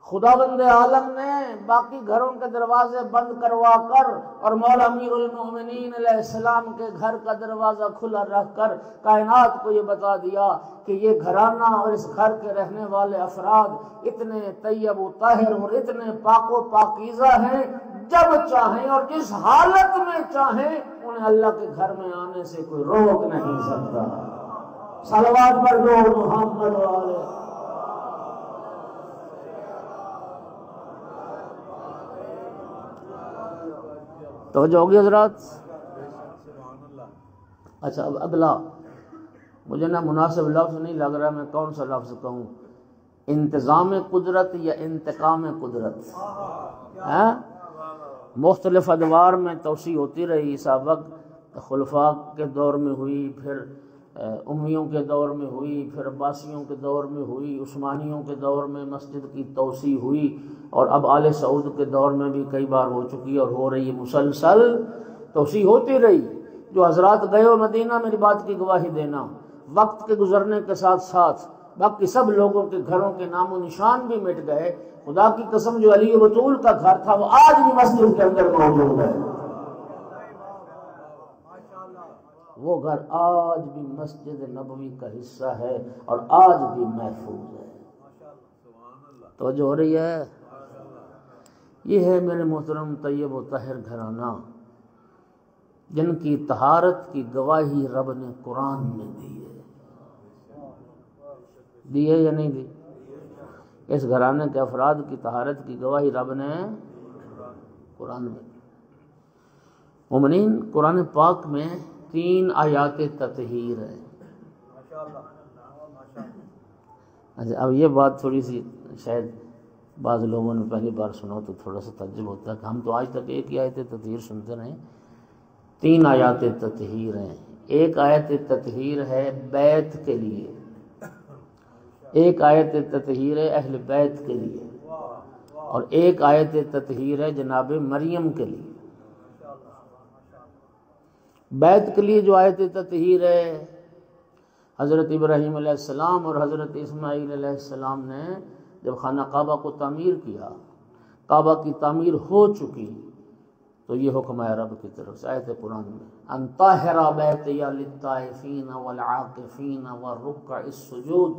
خداوند عالم نے باقی گھروں کے دروازے بند کروا کر اور مولا امیر المومنین علیہ السلام کے گھر کا دروازہ کھلا رکھ کر کائنات کو یہ بتا دیا کہ یہ گھرانہ اور اس گھر کے رہنے والے افراد اتنے طیب و طاہر اور اتنے پاک و پاکیزہ ہیں، جب چاہیں اور جس حالت میں چاہیں انہیں اللہ کے گھر میں آنے سے کوئی روک نہیں سکتا۔ صلوات پڑھ دو محمد والے۔ توجہ ہوگی حضرات؟ اچھا اب اگلا مجھے نہ مناسب لفظ نہیں لگ رہا میں کون سا لفظ کہوں، انتظام قدرت یا انتقام قدرت؟ مختلف ادوار میں توسیع ہوتی رہی، سابق خلفاء کے دور میں ہوئی، پھر امیوں کے دور میں ہوئی، پھر عباسیوں کے دور میں ہوئی، عثمانیوں کے دور میں مسجد کی توسیع ہوئی، اور اب آل سعود کے دور میں بھی کئی بار ہو چکی اور ہو رہی ہے، مسلسل توسیع ہوتی رہی۔ جو حضرات گئے ہو مدینہ میری بات کی گواہی دینا، وقت کے گزرنے کے ساتھ ساتھ باقی سب لوگوں کے گھروں کے نام و نشان بھی مٹ گئے۔ خدا کی قسم جو علی بطول کا گھر تھا وہ آج بھی مسجد کے اندر موجود ہے، وہ گھر آج بھی مسجد نبوی کا حصہ ہے اور آج بھی محفوظ ہے۔ توجہ ہو رہی ہے؟ یہ ہے میرے محترم طیب و طاہر گھرانہ جن کی طہارت کی گواہی رب نے قرآن میں دی ہے۔ دی ہے یا نہیں دی؟ اس گھرانے کے افراد کی طہارت کی گواہی رب نے قرآن میں۔ مومنین قرآن پاک میں 3 آیات تطہیر ہے۔ اچھا اب یہ بات تھوڑی سی شاید بعض لوگوں نے پہلی بار سنا تو تھوڑا سا تعجب ہوتا ہے کہ ہم تو آج تک ایک ہی آیت تطہیر سنتے رہے، 3 آیات تطہیر ہیں۔ ایک آیت تطہیر ہے بیت کے لیے، ایک آیت تطہیر ہے اہل بیت کے لیے، اور ایک آیت تطہیر ہے جناب مریم کے لیے۔ بیت کے لیے جو آیت تطہیر ہے، حضرت ابراہیم علیہ السلام اور حضرت اسماعیل علیہ السلام نے جب خانہ کعبہ کو تعمیر کیا، کعبہ کی تعمیر ہو چکی، تو یہ حکم ہے رب کی طرف سے آیت قرآن میں، ان طاہر بیتی للطائفین والعاکفین والرکع السجود۔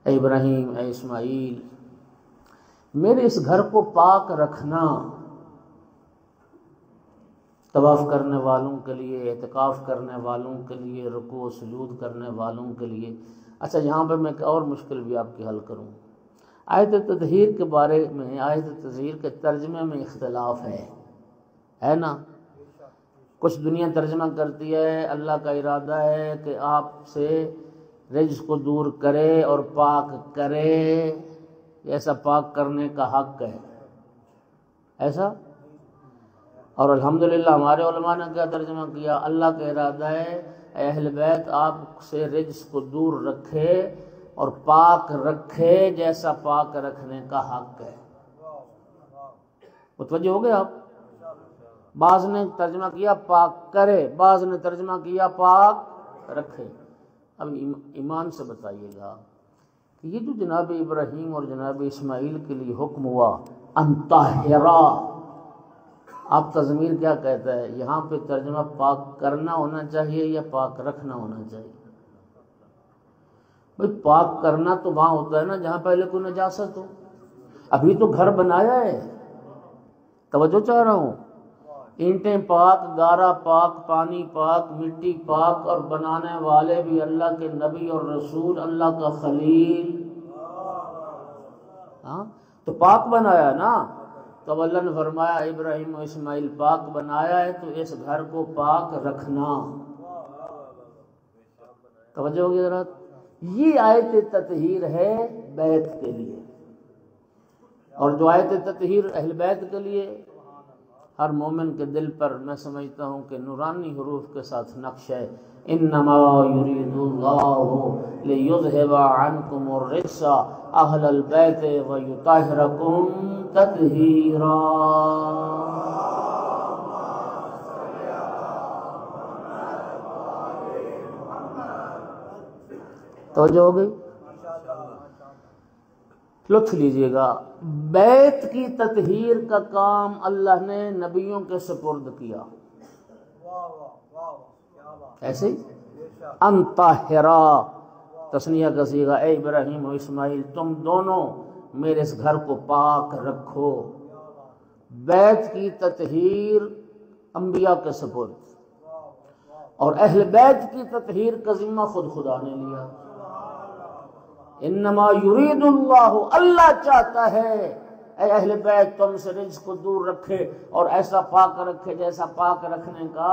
اے ابراہیم، اے اسماعیل، میرے اس گھر کو پاک رکھنا، طواف کرنے والوں کے لیے، اعتکاف کرنے والوں کے لیے، رکوع و سجود کرنے والوں کے لیے۔ اچھا یہاں پہ میں ایک اور مشکل بھی آپ کی حل کروں۔ آیت تطہیر کے بارے میں، آیت تطہیر کے ترجمے میں اختلاف ہے نا؟ کچھ دنیا ترجمہ کرتی ہے اللہ کا ارادہ ہے کہ آپ سے رجس کو دور کرے اور پاک کرے، ایسا پاک کرنے کا حق ہے ایسا۔ اور الحمدللہ ہمارے علماء نے کیا ترجمہ کیا، اللہ کا ارادہ ہے اے اہل بیت آپ سے رجس کو دور رکھے اور پاک رکھے جیسا پاک رکھنے کا حق ہے۔ متوجہ ہو گئے آپ؟ بعض نے ترجمہ کیا پاک کرے، بعض نے ترجمہ کیا پاک رکھے۔ اب ایمان سے بتائیے گا کہ یہ جو جناب ابراہیم اور جناب اسماعیل کے لیے حکم ہوا انطاہرا. آپ کا ضمیر کیا کہتا ہے؟ یہاں پہ ترجمہ پاک کرنا ہونا چاہیے یا پاک رکھنا ہونا چاہیے؟ بھئی پاک کرنا تو وہاں ہوتا ہے نا جہاں پہلے کوئی نجاست ہو. ابھی تو گھر بنایا ہے، توجہ چاہ رہا ہوں، اینٹیں پاک، گارا پاک، پانی پاک، مٹی پاک، اور بنانے والے بھی اللہ کے نبی اور رسول، اللہ کا خلیل. ہاں تو پاک بنایا نا. تو اللہ نے فرمایا ابراہیم و اسماعیل پاک بنایا ہے تو اس گھر کو پاک رکھنا. توجہ ہوگی ذرا. یہ آیت تطہیر ہے بیت کے لیے، اور جو آیت تطہیر اہل بیت کے لیے ہر مومن کے دل پر میں سمجھتا ہوں کہ نورانی حروف کے ساتھ نقش ہے. انما یرید اللہ لیذھب عنکم الرجس اہل البیت ویطہرکم تطہیرا. توجہ ہو گئی؟ لطف لیجئے گا. بیت کی تطہیر کا کام اللہ نے نبیوں کے سپرد کیا. ایسے انطاہرا تثنیہ کا صیغہ، اے ابراہیم و اسماعیل تم دونوں میرے اس گھر کو پاک رکھو. بیت کی تطہیر انبیاء کے سپرد، اور اہل بیت کی تطہیر کا ذمہ خود خدا نے لیا. انما یرید اللہ، اللہ چاہتا ہے اے اہل بیت تم سے رجس کو دور رکھے اور ایسا پاک رکھے جیسا پاک رکھنے کا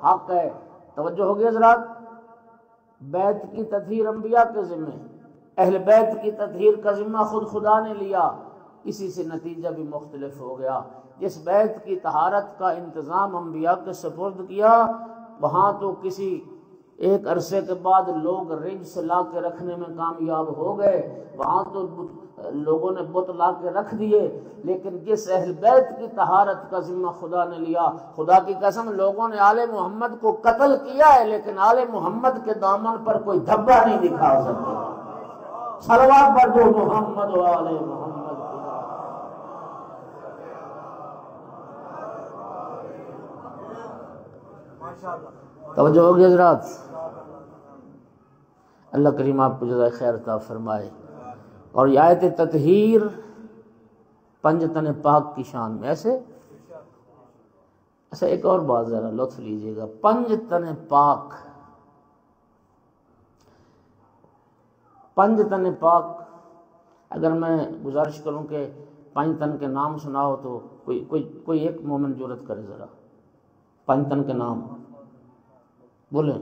حق ہے. توجہ ہوگی حضرات. بیت کی تطہیر انبیاء کے ذمہ، اہل بیت کی تطہیر کا ذمہ خود خدا نے لیا. اسی سے نتیجہ بھی مختلف ہو گیا. جس بیت کی طہارت کا انتظام انبیاء کے سپرد کیا، وہاں تو کسی ایک عرصے کے بعد لوگ رجس لا کے رکھنے میں کامیاب ہو گئے، وہاں تو لوگوں نے بت لا کے رکھ دیے. لیکن جس اہل بیت کی طہارت کا ذمہ خدا نے لیا، خدا کی قسم لوگوں نے آل محمد کو قتل کیا ہے لیکن آل محمد کے دامن پر کوئی دھبا نہیں دکھا سکتے. صلوات پر جو محمد و آل محمد. توجہ ہوگی حضرات. اللہ کریم آپ کو جزائے خیر عطا فرمائے. اور یہ آیت تطہیر پنج تن پاک کی شان میں. ایسے اچھا ایک اور بات ذرا لطف لیجئے گا. پنج تن پاک، پنج تن پاک، اگر میں گزارش کروں کہ پنج تن کے نام سناؤ تو کوئی ایک مومن جرأت کرے ذرا. پنج تن کے نام بولیں.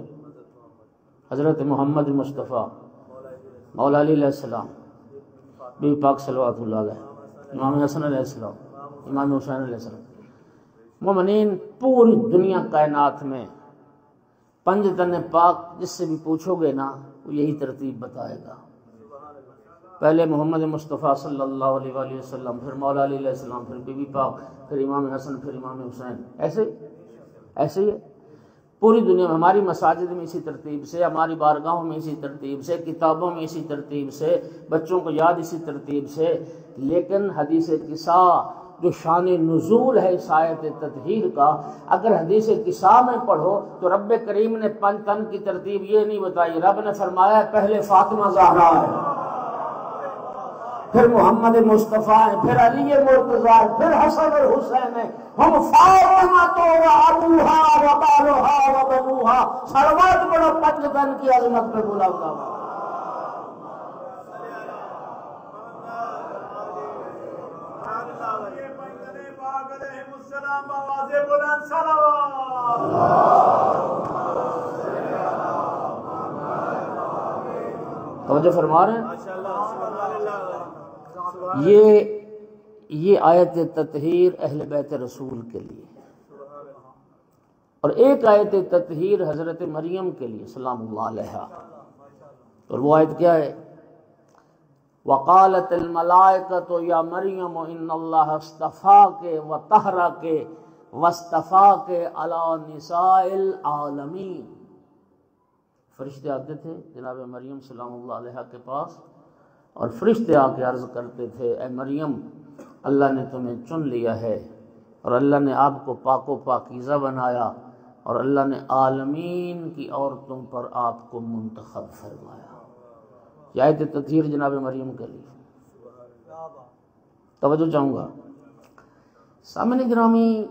حضرت محمد مصطفیٰ، مولا علی علیہ السلام، بی بی پاک صلوات اللہ علیہ، امام حسن علیہ السلام، امام حسین علیہ السلام. مومنین پوری دنیا کائنات میں پنج تن پاک جس سے بھی پوچھو گے نا وہ یہی ترتیب بتائے گا. پہلے محمد مصطفیٰ صلی اللہ علیہ وآلہ وسلم، پھر مولا علی علیہ السلام، پھر بی بی پاک، پھر امام حسن، پھر امام حسین. ایسے ہی پوری دنیا میں ہماری مساجد میں اسی ترتیب سے، ہماری بارگاہوں میں اسی ترتیب سے، کتابوں میں اسی ترتیب سے، بچوں کو یاد اسی ترتیب سے. لیکن حدیث قصہ جو شان نزول ہے اس آیت تطہیر کا، اگر حدیث قصہ میں پڑھو تو رب کریم نے پنج تن کی ترتیب یہ نہیں بتائی. رب نے فرمایا پہلے فاطمہ زہرا ہے، پھر محمد مصطفیٰ ہے، پھر علی مرتضیٰ ہے، پھر حسن اور حسین ہے. ہم فاطمۃ و ابوہا و بالہا و بنوہا. صلوات پڑھو پنج تن کی عظمت پہ بلا ہوا. توجہ فرما رہے ہیں. یہ آیت تطہیر اہل بیت رسول کے لیے، اور ایک آیت تطہیر حضرت مریم کے لیے سلام اللہ علیہا. اور وہ آیت کیا ہے؟ وقالت الملائکۃ یا مریم ان اللہ اصطفاک وطہرک واصطفاک علی نساء العالمین. فرشتے آتے تھے جناب مریم سلام اللہ علیہا کے پاس، اور فرشتے آ کے عرض کرتے تھے اے مریم اللہ نے تمہیں چن لیا ہے اور اللہ نے آپ کو پاک و پاکیزہ بنایا اور اللہ نے عالمین کی عورتوں پر آپ کو منتخب فرمایا۔ یہ آیت تطہیر جناب مریم کے لیے توجہ چاہوں گا۔ سامنے گرامی،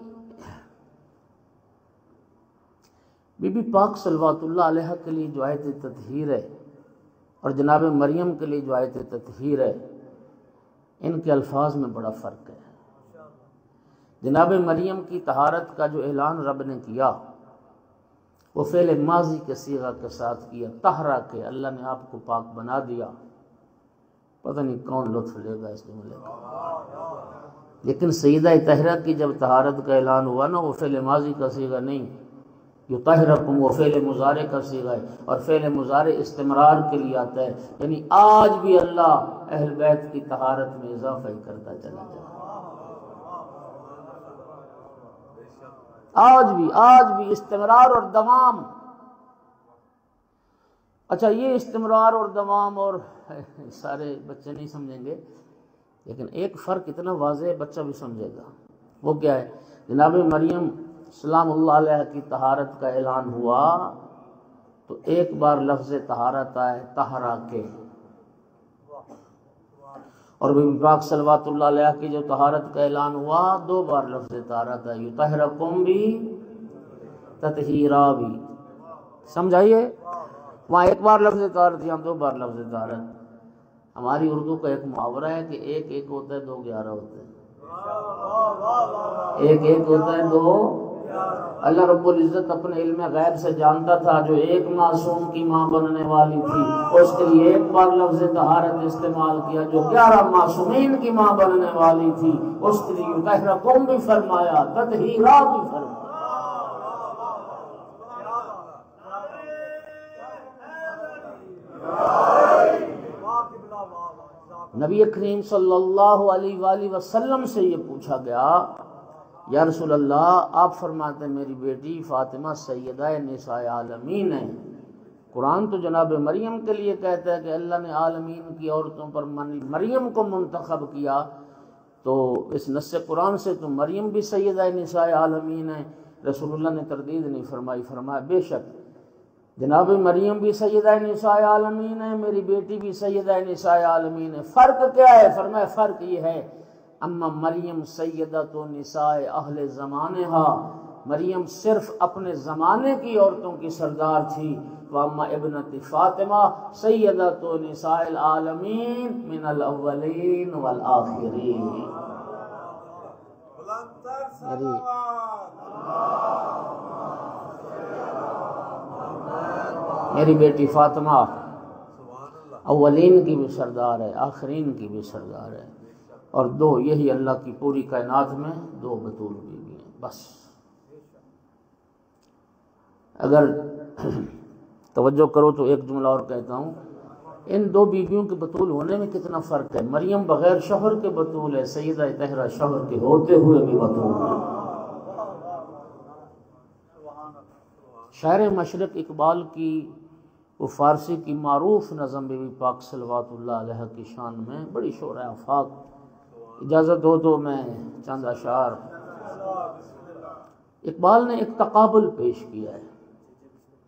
بی بی پاک صلوات اللہ علیہ کے لیے جو آیت تطہیر ہے اور جناب مریم کے لیے جو آیت تطہیر ہے، ان کے الفاظ میں بڑا فرق ہے۔ جناب مریم کی طہارت کا جو اعلان رب نے کیا وہ فعل ماضی کے صیغہ کے ساتھ کیا، طہرا کے اللہ نے آپ کو پاک بنا دیا۔ پتہ نہیں کون لطف لے گا اس جملے کا، لیکن سیدہ طاہرہ کی جب طہارت کا اعلان ہوا نا، وہ فعل ماضی کا صیغہ نہیں، یطہرکم وہ فعل مضارع کا صیغہ ہے، اور فعل مضارع استمرار کے لیے آتا ہے، یعنی آج بھی اللہ اہل بیت کی طہارت میں اضافہ ہی کرتا چلا جائے۔ آج بھی استمرار اور دوام۔ اچھا، یہ استمرار اور دوام اور سارے بچے نہیں سمجھیں گے، لیکن ایک فرق اتنا واضح ہے بچہ بھی سمجھے گا۔ وہ کیا ہے؟ جناب مریم سلام اللہ علیہ کی طہارت کا اعلان ہوا تو ایک بار لفظ طہارت آئے طہرا کے، اور بی بی پاک صلوات اللہ علیہ کی جو طہارت کا اعلان ہوا 2 بار لفظ طہارت آئی، یطہرکم بھی تطہیرا بھی۔ سمجھائیے، وہاں ایک بار لفظ طہارت، یہاں 2 بار لفظ طہارت۔ ہماری اردو کا ایک محاورہ ہے کہ ایک ایک ہوتا ہے 2 11 ہوتے ہیں، ایک ایک ہوتا ہے 2۔ اللہ رب العزت اپنے علم غیب سے جانتا تھا جو ایک معصوم کی ماں بننے والی تھی اس کے لیے ایک بار لفظ طہارت استعمال کیا، جو 11 معصومین کی ماں بننے والی تھی اس کے لیے یطہرکم بھی فرمایا، تطہیرا بھی فرمایا۔ نبی کریم صلی اللہ علیہ وآلہ وسلم سے یہ پوچھا گیا، یا رسول اللہ آپ فرماتے ہیں میری بیٹی فاطمہ سیدہ نساء عالمین ہے، قرآن تو جناب مریم کے لیے کہتا ہے کہ اللہ نے عالمین کی عورتوں پر مریم کو منتخب کیا، تو اس نص قرآن سے تو مریم بھی سیدہ نساء عالمین ہے۔ رسول اللہ نے تردید نہیں فرمائی، فرمایا بے شک جناب مریم بھی سیدہ نساء عالمین ہے، میری بیٹی بھی سیدہ نساء عالمین ہے۔ فرق کیا ہے؟ فرمایا فرق یہ ہے، اما مریم سیدۃ نساء اہل زمانہا، مریم صرف اپنے زمانے کی عورتوں کی سردار تھی، واما ابنت فاطمہ سیدۃ نساء العالمین من الاولین والآخرین۔ میری بیٹی فاطمہ اولین کی بھی سردار ہے، آخرین کی بھی سردار ہے، اور 2 یہی اللہ کی پوری کائنات میں 2 بطول بیوی ہیں بس۔ اگر توجہ کرو تو ایک جملہ اور کہتا ہوں، ان 2 بیویوں کے بطول ہونے میں کتنا فرق ہے۔ مریم بغیر شوہر کے بطول ہے، سیدہ طاہرہ شوہر کے ہوتے ہوئے بھی بطول ہے۔ شاعر مشرق اقبال کی وہ فارسی کی معروف نظم بی بی پاک صلوات اللہ علیہ کی شان میں بڑی شور آفاق، اجازت ہو تو میں چند اشعار۔ اقبال نے ایک تقابل پیش کیا ہے،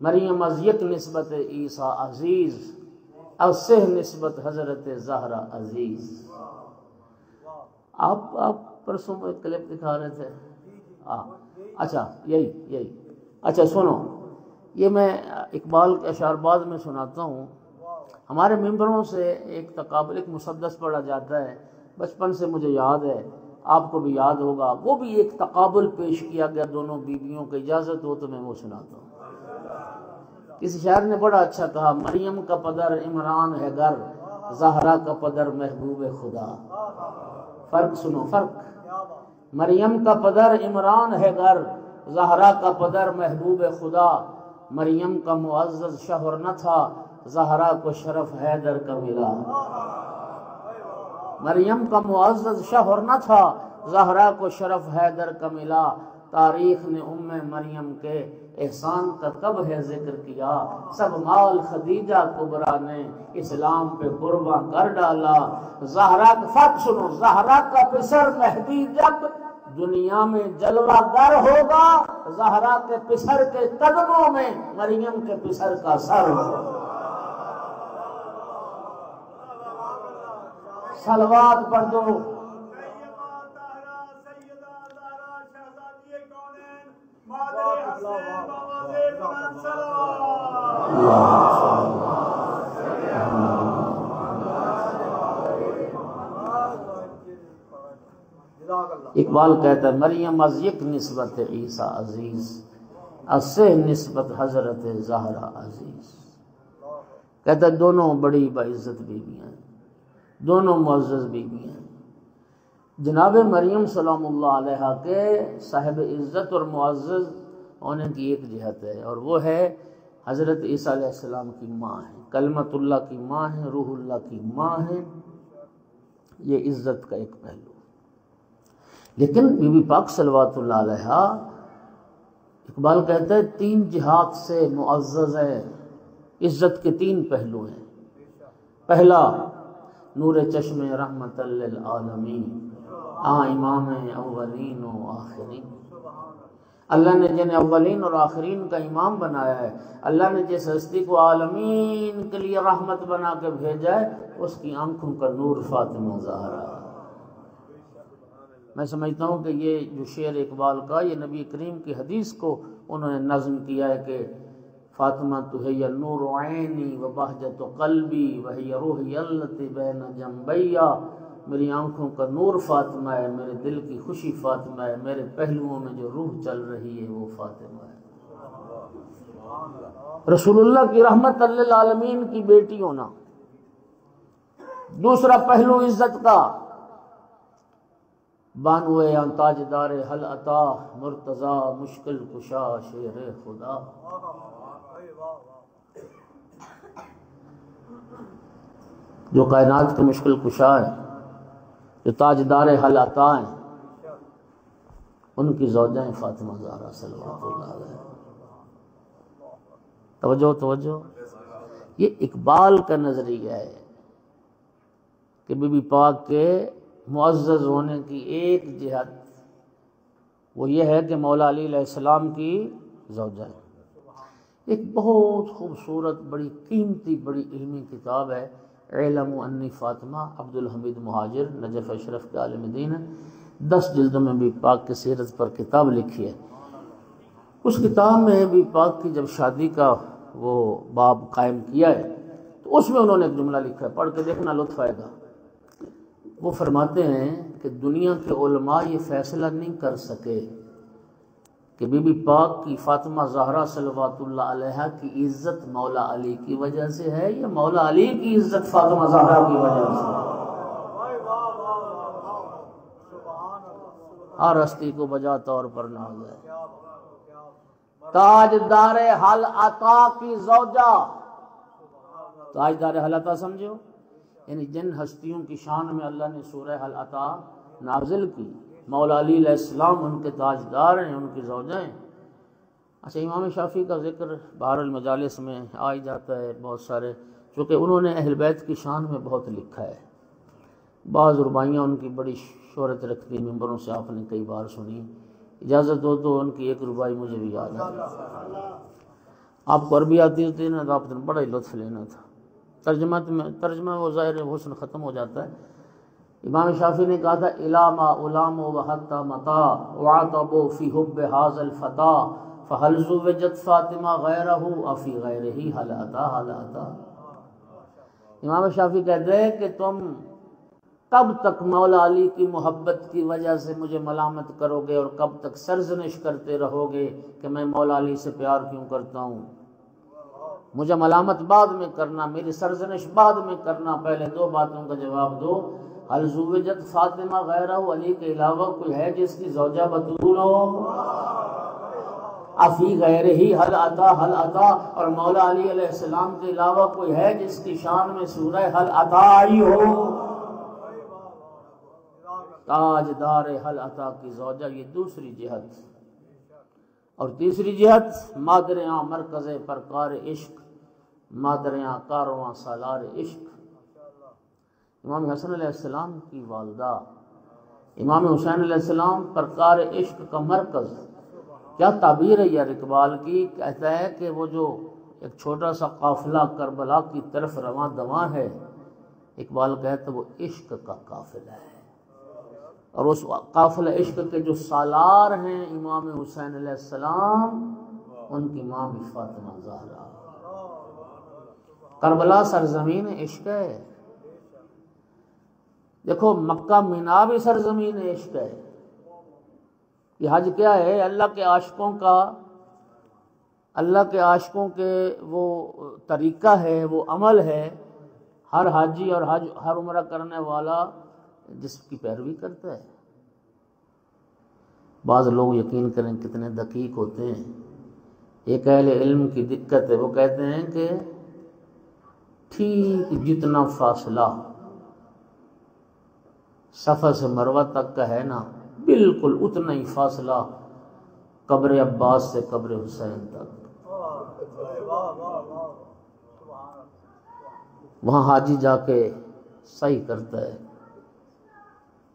مریم از یک نسبت عیسیٰ عزیز، از 6 نسبت حضرت زہرا عزیز۔ آپ پرسوں میں ایک کلپ دکھا رہے تھے، اچھا یہی اچھا سنو، یہ میں اقبال کے اشعار بعد میں سناتا ہوں۔ ہمارے ممبروں سے ایک تقابل، ایک مسدس پڑھا جاتا ہے، بچپن سے مجھے یاد ہے، آپ کو بھی یاد ہوگا، وہ بھی ایک تقابل پیش کیا گیا دونوں بیویوں کو، اجازت ہو تو میں وہ سناتا ہوں۔ کسی شاعر نے بڑا اچھا کہا، مریم کا پدر عمران ہے گر، زہرا کا پدر محبوب خدا۔ فرق سنو، فرق، مریم کا پدر عمران ہے گر، زہرا کا پدر محبوب خدا۔ مریم کا معزز شوہر نہ تھا، زہرا کو شرف حیدر کا ملا۔ مریم کا معزز شوہر نہ تھا، زہرا کو شرف حیدر کا ملا۔ تاریخ نے مریم کے احسان کا کب ہے ذکر کیا، سب مال خدیجہ کبریٰ نے اسلام پہ قربان کر ڈالا۔ زہرا کا فٹ سنو، زہرا کا پسر مہدی جب دنیا میں جلوہ گر ہوگا، زہرا کے پسر کے قدموں میں مریم کے پسر کا سر ہوگا۔ صلوات پڑھ دو۔ اقبال کہتا ہے مریم از یک نسبت عیسیٰ عزیز، از سے نسبت حضرت زہرا عزیز۔ کہتا ہے دونوں بڑی باعزت بیویاں ہیں، دونوں معزز بیویاں ہیں۔ جناب مریم سلام اللہ علیہ کے صاحب عزت اور معزز ہونے کی ایک جہت ہے، اور وہ ہے حضرت عیسیٰ علیہ السلام کی ماں ہے، کلمت اللہ کی ماں ہے، روح اللہ کی ماں ہے۔ یہ عزت کا ایک پہلو۔ لیکن بی بی پاک صلوات اللہ علیہ، اقبال کہتا ہے تین جہات سے معزز ہے، عزت کے تین پہلو ہیں۔ پہلا نور چشم رحمت للعالمین، امام اولین و آخرین۔ اللہ نے جنہیں اولین اور آخرین کا امام بنایا ہے، اللہ نے جس ہستی کو عالمین کے لیے رحمت بنا کے بھیجا ہے، اس کی آنکھوں کا نور فاطمہ زہرا۔ میں سمجھتا ہوں کہ یہ جو شعر اقبال کا، یہ نبی کریم کی حدیث کو انہوں نے نظم کیا ہے کہ فاطمہ تو ہے نور عینی و بہجت قلبی وہی روحی التی بین جنبیا۔ میری آنکھوں کا نور فاطمہ ہے، میرے دل کی خوشی فاطمہ ہے، میرے پہلوؤں میں جو روح چل رہی ہے وہ فاطمہ ہے۔ رسول اللہ کی رحمت للعالمین کی بیٹی ہونا۔ دوسرا پہلو عزت کا، بانوے تاجدار حل عطا، مرتضی مشکل کشا شیر خدا۔ جو کائنات کے مشکل کشا ہے، جو تاجدار حل عطا ہیں، ان کی زوجہ فاطمہ زہرا صلوات اللہ علیہ۔ توجہ توجہ، یہ اقبال کا نظریہ ہے کہ بی بی پاک کے معزز ہونے کی ایک جہت وہ یہ ہے کہ مولا علی علیہ السلام کی زوجہ ہے۔ ایک بہت خوبصورت، بڑی قیمتی، بڑی علمی کتاب ہے اعلم انی فاطمہ، عبد الحمید مہاجر، نجف اشرف کے عالم دین ہے۔ 10 جلدوں میں بی پاک کی سیرت پر کتاب لکھی ہے۔ اس کتاب میں بی پاک کی جب شادی کا وہ باب قائم کیا ہے تو اس میں انہوں نے ایک جملہ لکھا ہے، پڑھ کے دیکھنا لطف آئے گا۔ وہ فرماتے ہیں کہ دنیا کے علماء یہ فیصلہ نہیں کر سکے کہ بی بی پاک کی فاطمہ زہرا صلوات اللہ علیہ کی عزت مولا علی کی وجہ سے ہے یا مولا علی کی عزت فاطمہ زہرا کی وجہ سے۔ ہر ہستی کو بجا طور پر ناز ہے۔ تاجدار حل عطا کی زوجہ، تاجدار حل عطا سمجھو، یعنی جن ہستیوں کی شان میں اللہ نے سورہ حل عطا نازل کی، مولا علی علیہ السلام ان کے تاجدار ہیں، ان کی زوجہ ہیں۔ اچھا، امام شافعی کا ذکر بہر المجالس میں آ جاتا ہے بہت سارے، چونکہ انہوں نے اہل بیت کی شان میں بہت لکھا ہے۔ بعض رباعیاں ان کی بڑی شہرت رکھتی، ممبروں سے آپ نے کئی بار سنی۔ اجازت دو تو ان کی ایک رباعی مجھے بھی یاد ہے۔ آپ کو عربی آتی ہوتی نا تو آپ نے بڑا ہی لطف لینا تھا۔ ترجمہ وہ ظاہر حسن ختم ہو جاتا ہے۔ امام شافعی نے کہا تھا الاما علام و حتی متا وعتبوا فی حب هذا الفتى فهل زوجت فاطمہ غیرہ افی غیرہ حل عطا حل عطا۔ امام شافعی کہتے ہیں کہ تم کب تک مولا علی کی محبت کی وجہ سے مجھے ملامت کرو گے اور کب تک سرزنش کرتے رہو گے کہ میں مولا علی سے پیار کیوں کرتا ہوں؟ مجھے ملامت بعد میں کرنا، میری سرزنش بعد میں کرنا، پہلے دو باتوں کا جواب دو۔ حل زوجت فاطمہ غیرہ، علی کے علاوہ کوئی ہے جس کی زوجہ بطول ہو؟ افی غیرہ حل عطا حل عطا، اور مولا علی علیہ السلام کے علاوہ کوئی ہے جس کی شان میں سورہ حل عطا آئی ہو؟ تاجدار حل عطا کی زوجہ، یہ دوسری جہت اور تیسری جہت مادریاں مرکز پرکار عشق، مادریاں کارواں سالار عشق۔ امام حسن علیہ السلام کی والدہ امام حسین علیہ السلام پرکار عشق کا مرکز۔ کیا تعبیر ہے یار اقبال کی، کہتا ہے کہ وہ جو ایک چھوٹا سا قافلہ کربلا کی طرف رواں دواں ہے، اقبال کہتا ہے وہ عشق کا قافلہ ہے، اور اس قافلہ عشق کے جو سالار ہیں امام حسین علیہ السلام، ان کی ماں بھی فاطمہ زہرا۔ کربلا سرزمین عشق ہے۔ دیکھو مکہ مینا بھی سرزمین عشق ہے۔ یہ حج کیا ہے؟ اللہ کے عاشقوں کا، اللہ کے عاشقوں کے وہ طریقہ ہے، وہ عمل ہے۔ ہر حاجی اور ہر عمرہ کرنے والا جس کی پیروی کرتا ہے۔ بعض لوگ یقین کریں کتنے دقیق ہوتے ہیں۔ ایک اہل علم کی دقت ہے، وہ کہتے ہیں کہ ٹھیک جتنا فاصلہ صفا سے مروہ تک کا ہے نا، بالکل اتنا ہی فاصلہ قبر عباس سے قبر حسین تک۔ وہاں حاجی جا کے سعی کرتا ہے،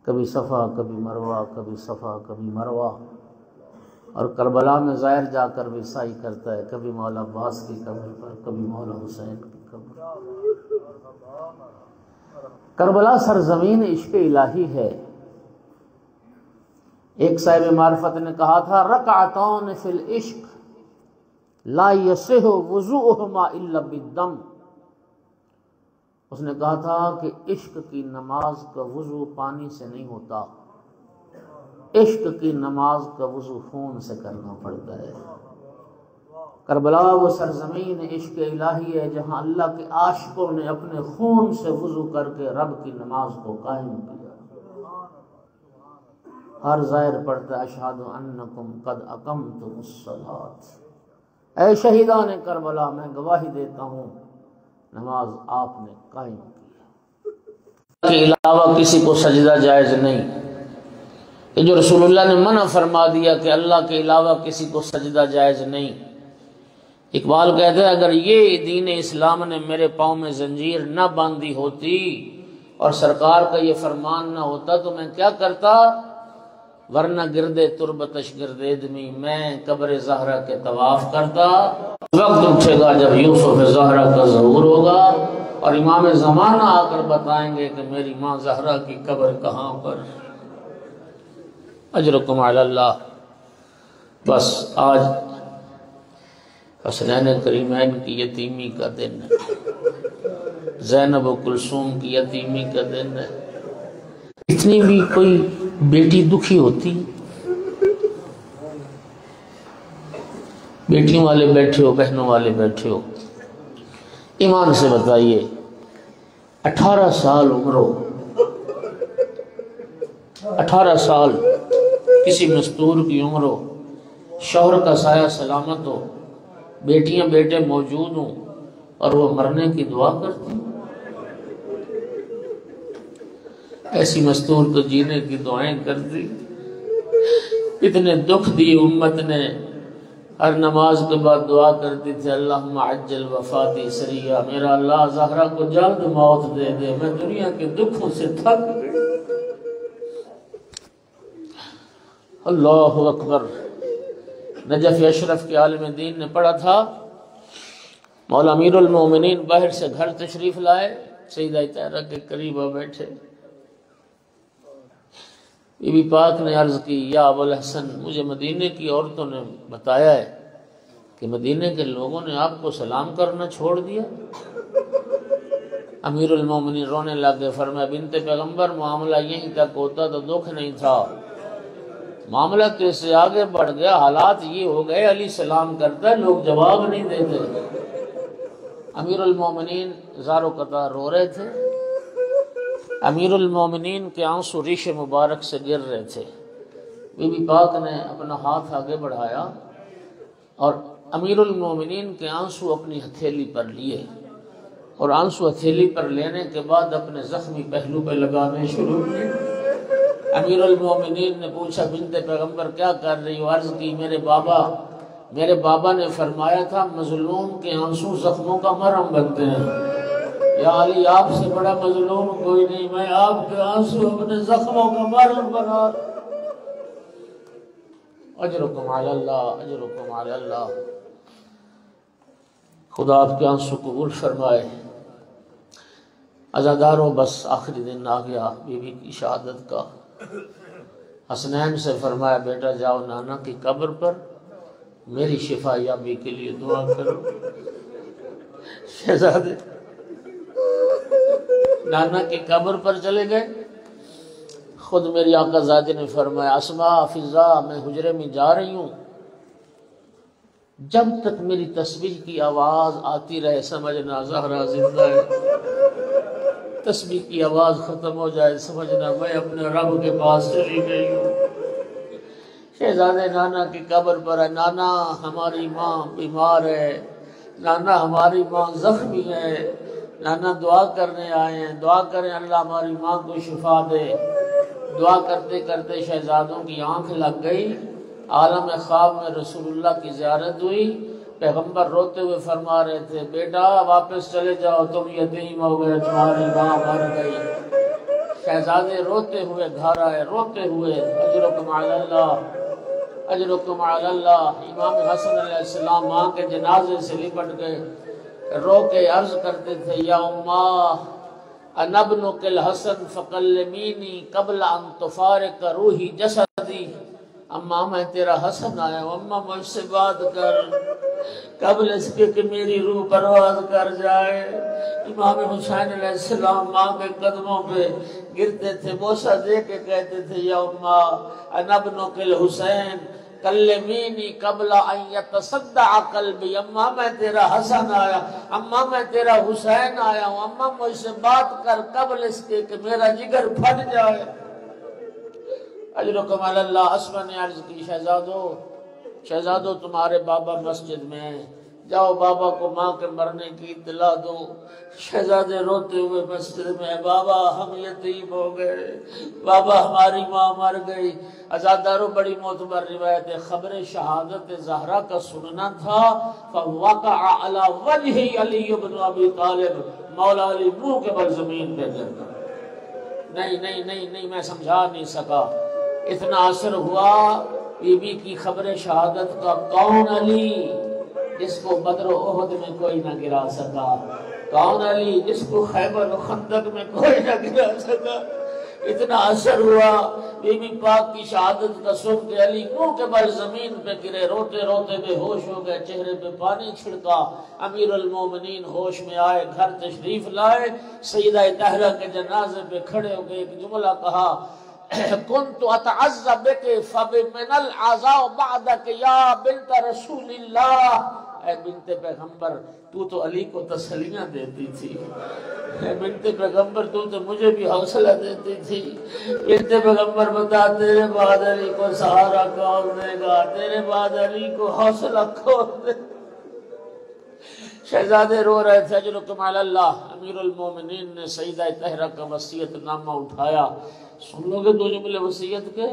کبھی صفا کبھی مروہ، کبھی صفا کبھی مروہ، اور کربلا میں زائر جا کر بھی سعی کرتا ہے، کبھی مولا عباس کی قبر پر، کبھی مولا حسین کی قبر۔ کربلا سرزمین عشق الہی ہے۔ ایک صاحب معرفت نے کہا تھا رکعتان فی العشق لا یصح وضوءہما الا بالدم۔ اس نے کہا تھا کہ عشق کی نماز کا وضو پانی سے نہیں ہوتا، عشق کی نماز کا وضو خون سے کرنا پڑتا ہے۔ کربلا وہ سرزمین عشق الہی ہے جہاں اللہ کے عاشقوں نے اپنے خون سے وضو کر کے رب کی نماز کو قائم کیا۔ ہر زائر پڑھتا اشہد انکم قد اقمتم الصلاۃ، اے شہیدان کربلا میں گواہی دیتا ہوں نماز آپ نے قائم کی۔ اللہ کے علاوہ کسی کو سجدہ جائز نہیں۔ یہ جو رسول اللہ نے منع فرما دیا کہ اللہ کے علاوہ کسی کو سجدہ جائز نہیں، اقبال کہتے ہیں اگر یہ دین اسلام نے میرے پاؤں میں زنجیر نہ باندھی ہوتی اور سرکار کا یہ فرمان نہ ہوتا تو میں کیا کرتا؟ ورنہ گردے تربتش گردے دمی، میں قبر زہرا کے طواف کرتا۔ وقت اٹھے گا جب یوسف زہرا کا ظہور ہوگا اور امام زمانہ آ کر بتائیں گے کہ میری ماں زہرا کی قبر کہاں پر۔ اجرکم علی اللہ۔ بس آج حسنین کریمین کی یتیمی کا دن ہے، زینب و کلثوم کی یتیمی کا دن ہے۔ اتنی بھی کوئی بیٹی دکھی ہوتی؟ بیٹیوں والے بیٹھے ہو، بہنوں والے بیٹھے ہو، ایمان سے بتائیے 18 سال عمر ہو، 18 سال کسی مستور کی عمر ہو، شوہر کا سایہ سلامت ہو، بیٹیاں بیٹے موجود ہوں اور وہ مرنے کی دعا کرتی، ایسی مستور تو جینے کی دعائیں کرتی۔ اتنے دکھ دی امت نے، ہر نماز کے بعد دعا کرتی تھی اللہم عجل وفاتی سریہ، میرا اللہ زہرا کو جلد موت دے دے، میں دنیا کے دکھوں سے تھک گئی۔ اللہ اکبر۔ نجف اشرف کے عالم دین نے پڑھا تھا، مولا امیر المومنین باہر سے گھر تشریف لائے، سیدہ طاہرہ کے قریب بیٹھے، بی بی پاک نے عرض کی یا ابو الحسن، مجھے مدینے کی عورتوں نے بتایا ہے کہ مدینے کے لوگوں نے آپ کو سلام کرنا چھوڑ دیا۔ امیر المومنین رونے لگے، فرمایا بنت پیغمبر معاملہ یہیں تک ہوتا تو دکھ نہیں تھا، معاملہ تو اس سے آگے بڑھ گیا، حالات یہ ہو گئے علی سلام کرتا ہے لوگ جواب نہیں دیتے۔ امیر المومنین زارو قطع رو رہے تھے، امیر المومنین کے آنسو ریش مبارک سے گر رہے تھے۔ بی بی پاک نے اپنا ہاتھ آگے بڑھایا اور امیر المومنین کے آنسو اپنی ہتھیلی پر لیے، اور آنسو ہتھیلی پر لینے کے بعد اپنے زخمی پہلو پہ لگانے شروع کیے۔ امیر المومنین نے پوچھا بنت پیغمبر کیا کر رہی ہو؟ عرض کی میرے بابا میرے بابا نے فرمایا تھا مظلوم کے آنسو زخموں کا مرہم بنتے ہیں، یا علی آپ سے بڑا مظلوم کوئی نہیں، میں آپ کے آنسو اپنے زخموں کا مرہم بنا۔ اجرکم علی اللہ، اجرکم علی اللہ۔ خدا آپ کے آنسو قبول فرمائے۔ عزاداروں، بس آخری دن آ گیا بی بی کی شہادت کا۔ حسنین سے فرمایا بیٹا جاؤ نانا کی قبر پر میری شفا یابی کے لیے دعا کرو۔ شہزادے نانا کی قبر پر چلے گئے۔ خود میری آقا زادی نے فرمایا اسماء فضا میں حجرے میں جا رہی ہوں، جب تک میری تسبیح کی آواز آتی رہے سمجھنا زہرا زندہ ہے، تسبیح کی آواز ختم ہو جائے سمجھنا میں اپنے رب کے پاس چلی گئی ہوں۔ شہزادے نانا کی قبر پر ہے، نانا ہماری ماں بیمار ہے، نانا ہماری ماں زخمی ہے، نانا دعا کرنے آئے ہیں، دعا کریں اللہ ہماری ماں کو شفا دے۔ دعا کرتے کرتے شہزادوں کی آنکھ لگ گئی، عالم خواب میں رسول اللہ کی زیارت ہوئی۔ پیغمبر روتے ہوئے فرما رہے تھے بیٹا واپس چلے جاؤ، تم یتیم ہو گئے، تمہاری ماں مر گئی۔ شہزادے روتے ہوئے گھر آئے، روتے ہوئے اجرکم علی اللہ، اجرکم علی اللہ۔ امام حسن علیہ السلام ماں کے جنازے سے لپٹ گئے، رو کے عرض کرتے تھے یا اماں انا ابنک الحسن فکلمینی قبل ان تفارق روحی جسدی۔ اماں میں تیرا حسن آیا ہوں، اماں مجھ سے بات کر قبل اس کے کہ میری روح پرواز کر جائے۔ امام حسین علیہ السلام ماں کے قدموں پہ گرتے تھے، بوسہ دے کے کہتے تھے یا اماں انا ابنک الحسین کلمینی قبل ان یتصدع قلبی۔ اماں میں تیرا حسن آیا، اماں میں تیرا حسین آیا ہوں، اماں مجھ سے بات کر قبل اس کے کہ میرا جگر پھٹ جائے۔ اجرکم علی اللہ۔ اسما نے عرض کی شہزادو تمہارے بابا مسجد میں ہیں، جاؤ بابا کو ماں کے مرنے کی اطلاع دو۔ شہزادے روتے ہوئے مسجد میں بابا ہم یتیم ہو گئے، بابا ہماری ماں مر گئی۔ عزاداروں بڑی معتبر روایت ہے، خبر شہادت زہرا کا سننا تھا فوقع علی وجہ علی بن ابی طالب، مولا علی منہ کے بل زمین پہ گر گئے۔ نہیں میں سمجھا نہیں سکا، اتنا اثر ہوا بی بی کی خبر شہادت کا۔ کون علی جس کو بدر و احد میں کوئی نہ گرا سکا، کون علی جس کو خیبر و خندق میں کوئی نہ گرا سکا۔ اتنا اثر ہوا بی بی پاک کی شہادت کا سن کے علی منہ کے بل زمین پہ گرے، روتے روتے بے ہوش ہو گئے، چہرے پہ پانی چھڑکا۔ امیر المومنین ہوش میں آئے، گھر تشریف لائے، سیدہ طاہرہ کے جنازے پہ کھڑے ہو گئے، ایک جملہ کہا كنت اتعزى بك فبمن العزاء بعدك يا بنت رسول اللہ۔ اے بنت پیغمبر تو علی کو تسلیاں دیتی تھی، اے بنت پیغمبر تو مجھے بھی حوصلہ دیتی تھی۔ بنت پیغمبر بتا تیرے بعد علی کو سہارا کون دے گا، تیرے بعد علی کو حوصلہ کون دے گا۔ شہزادے رو رہے تھے۔ اجرکم علی اللہ۔ امیر المومنین نے سیدہ طاہرہ کا وصیت نامہ اٹھایا، سن لو گے دو جملے وصیت کے۔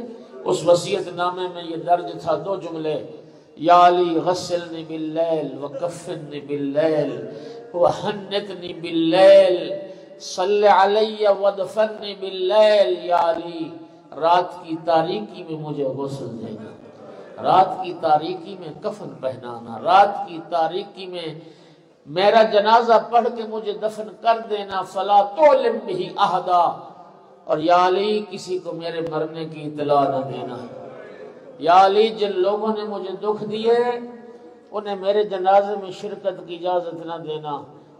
اس وصیت نامے میں یہ درج تھا دو جملے، یا علی غسلنی باللیل وکفنی باللیل وحنتنی باللیل صلی علی ودفنی باللیل۔ یا علی رات کی تاریکی میں مجھے غسل دینا، رات کی تاریکی میں کفن پہنانا، رات کی تاریکی میں میرا جنازہ پڑھ کے مجھے دفن کر دینا، فلا تولم بھی احدا۔ اور یا علی کسی کو میرے مرنے کی اطلاع نہ دینا۔ یا علی جن لوگوں نے مجھے دکھ دیے انہیں میرے جنازے میں شرکت کی اجازت نہ دینا۔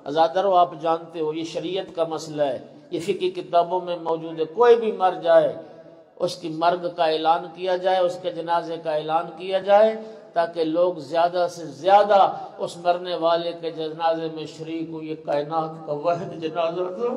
عزادارو آپ جانتے ہو یہ شریعت کا مسئلہ ہے، یہ فقہی کتابوں میں موجود ہے، کوئی بھی مر جائے اس کی مرگ کا اعلان کیا جائے، اس کے جنازے کا اعلان کیا جائے تاکہ لوگ زیادہ سے زیادہ اس مرنے والے کے جنازے میں شریک ہو۔ یہ کائنات کا واحد جنازہ تھا۔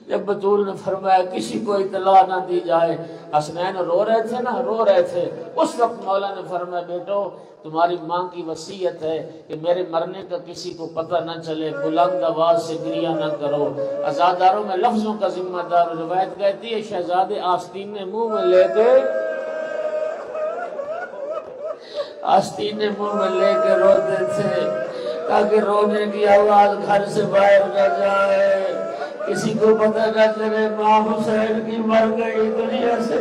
جب بطول نے فرمایا کسی کو اطلاع نہ دی جائے، حسنین رو رہے تھے نا، رو رہے تھے، اس وقت مولا نے فرمایا بیٹو تمہاری ماں کی وصیت ہے کہ میرے مرنے کا کسی کو پتہ نہ چلے، بلند آواز سے گریہ نہ کرو۔ عزاداروں میں لفظوں کا ذمہ دار، روایت کہتی ہے شہزادے آستین نے منہ میں لے کے آستینے منہ میں لے کے روتے تھے تاکہ رونے کی آواز گھر سے باہر نہ جائے، کسی کو پتہ نہ چلے ماں حسین کی مر گئی دنیا سے۔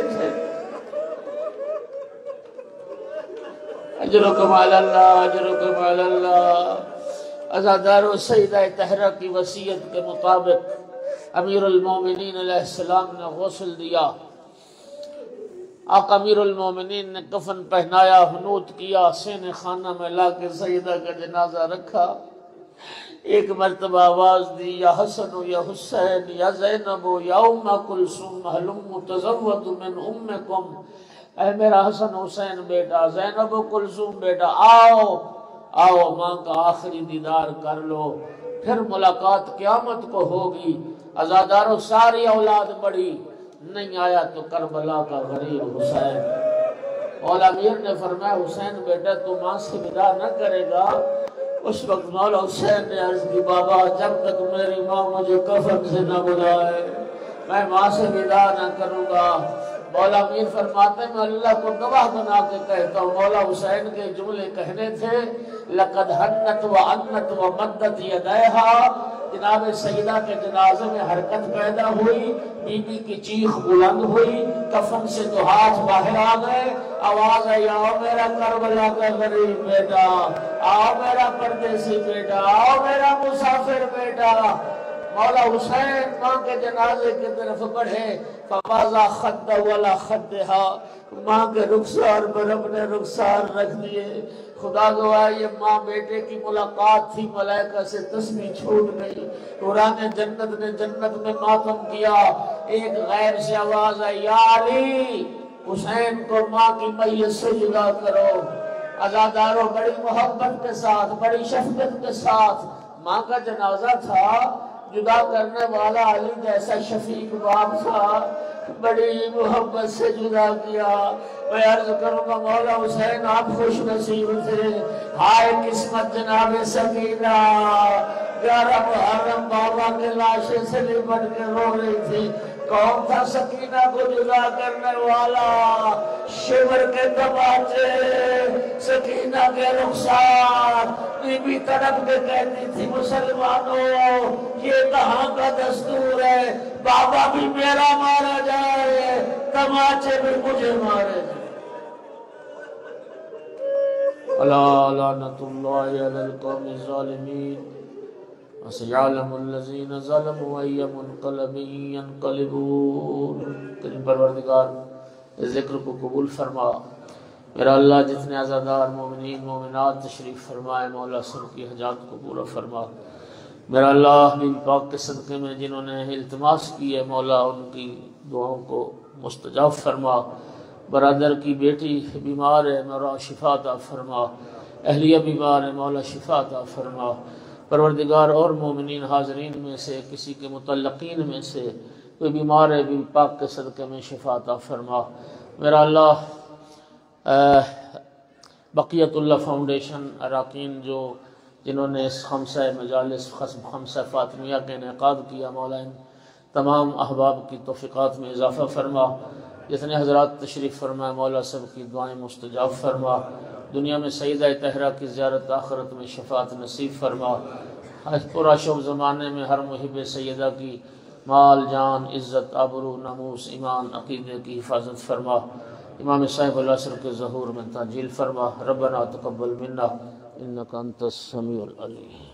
اجرکم علی اللہ، اجرکم علی اللہ۔ عزادارو، سیدہ طاہرہ کی وصیت کے مطابق امیر المومنین علیہ السلام نے غسل دیا، آقا امیر المومنین نے کفن پہنایا، حنوط کیا، سینے خانہ میں لا کے سیدہ کا جنازہ رکھا۔ ایک مرتبہ آواز دی، یا حسن یا حسین یا زینب یا ام کلثوم ہلم تزود من امکم، اے میرا حسن حسین بیٹا، زینب و کلثوم بیٹا، آؤ آؤ ماں کا آخری دیدار کر لو، پھر ملاقات قیامت کو ہوگی۔ عزادارو، ساری اولاد بڑی، نہیں آیا تو کربلا کا غریب حسین۔ مولا امیر نے فرمایا، حسین بیٹا تو ماں سے ودا نہ کرے گا؟ اس وقت مولا حسین نے عرض کی، بابا جب تک میری ماں مجھے کفن سے نہ بلائے میں ماں سے ودا نہ کروں گا۔ مولا امیر فرماتے ہیں، میں اللہ کو گواہ بنا کے کہتا ہوں، مولا حسین کے جملے کہنے تھے، لقد حنت وعنت ومدت یدیہا، جناب سیدہ کے جنازے میں حرکت پیدا ہوئی، بی بی کی چیخ بلند ہوئی، کفن سے دو ہاتھ باہر آ گئے، آواز آئی، آؤ میرا کربلا کا غریب بیٹا، آؤ میرا پردیسی بیٹا، آؤ میرا مسافر بیٹا۔ مولا حسین ماں کے جنازے کی طرف بڑھے، فَوَازَا خَدَّ وَلَا خَدِّهَا، ماں کے رخسار پر اپنے رخسار رکھ دیے۔ خدا گواہ، یہ ماں بیٹے کی ملاقات تھی، ملائکہ سے تسبیح چھوٹ گئی، قرآن جنت نے جنت میں ماتم کیا۔ ایک غیر سے آواز آئی، یا علی، حسین کو ماں کی میت سے جدا کرو۔ عزاداروں، بڑی محبت کے ساتھ، بڑی شفقت کے ساتھ ماں کا جنازہ تھا، جدا کرنے والا علی جیسا شفیق باپ تھا، بڑی محبت سے جدا کیا۔ میں عرض کروں گا، مولا حسین آپ خوش نصیب تھے، ہائے قسمت جناب سکینہ، 11 محرم بابا کے لاشے سے لپٹ کے رو رہی تھی۔ کون تھا سکینہ کو جدا کرنے والا؟ شور کے تماچے، سکینہ کے رخسار۔ بی بی تڑپ کے کہتی تھی، مسلمانوں یہ کہاں کا دستور ہے، بابا بھی میرا مارا جائے، تماچے بھی مجھے مارے جائے۔ الا لعنت اللہ علی القوم الظالمین، وسيعلم الذين ظلموا أي منقلب ينقلبون۔ کریم پروردگار اس ذکر کو قبول فرما۔ میرا اللہ، جتنے عزادار مومنین مومنات تشریف فرمائے، مولا سب کی حاجات کو پورا فرما۔ میرا اللہ، نبی پاک کے صدقے میں جنہوں نے التماس کی ہے، مولا ان کی دعاؤں کو مستجاب فرما۔ برادر کی بیٹی بیمار ہے، مولا شفا عطا فرما۔ اہلیہ بیمار ہے، مولا شفا عطا فرما۔ پروردگار، اور مومنین حاضرین میں سے کسی کے متعلقین میں سے کوئی بیمار ہے، بھی پاک کے صدقے میں شفا عطا فرما۔ میرا اللہ، بقیت اللہ فاؤنڈیشن اراکین جنہوں نے اس خمسہ مجالس خمسہ فاطمیہ کا انعقاد کیا، مولا ان تمام احباب کی توفیقات میں اضافہ فرما۔ جتنے حضرات تشریف فرمائے، مولا سب کی دعائیں مستجاب فرما۔ دنیا میں سیدہ طاہرہ کی زیارت، آخرت میں شفاعت نصیب فرما۔ پورا شب زمانے میں ہر محب سیدہ کی مال، جان، عزت، آبرو، ناموس، ایمان، عقیدے کی حفاظت فرما۔ امام صاحب العصر کے ظہور میں تعجیل فرما۔ ربنا تقبل منا انک انت السمیع العلیم۔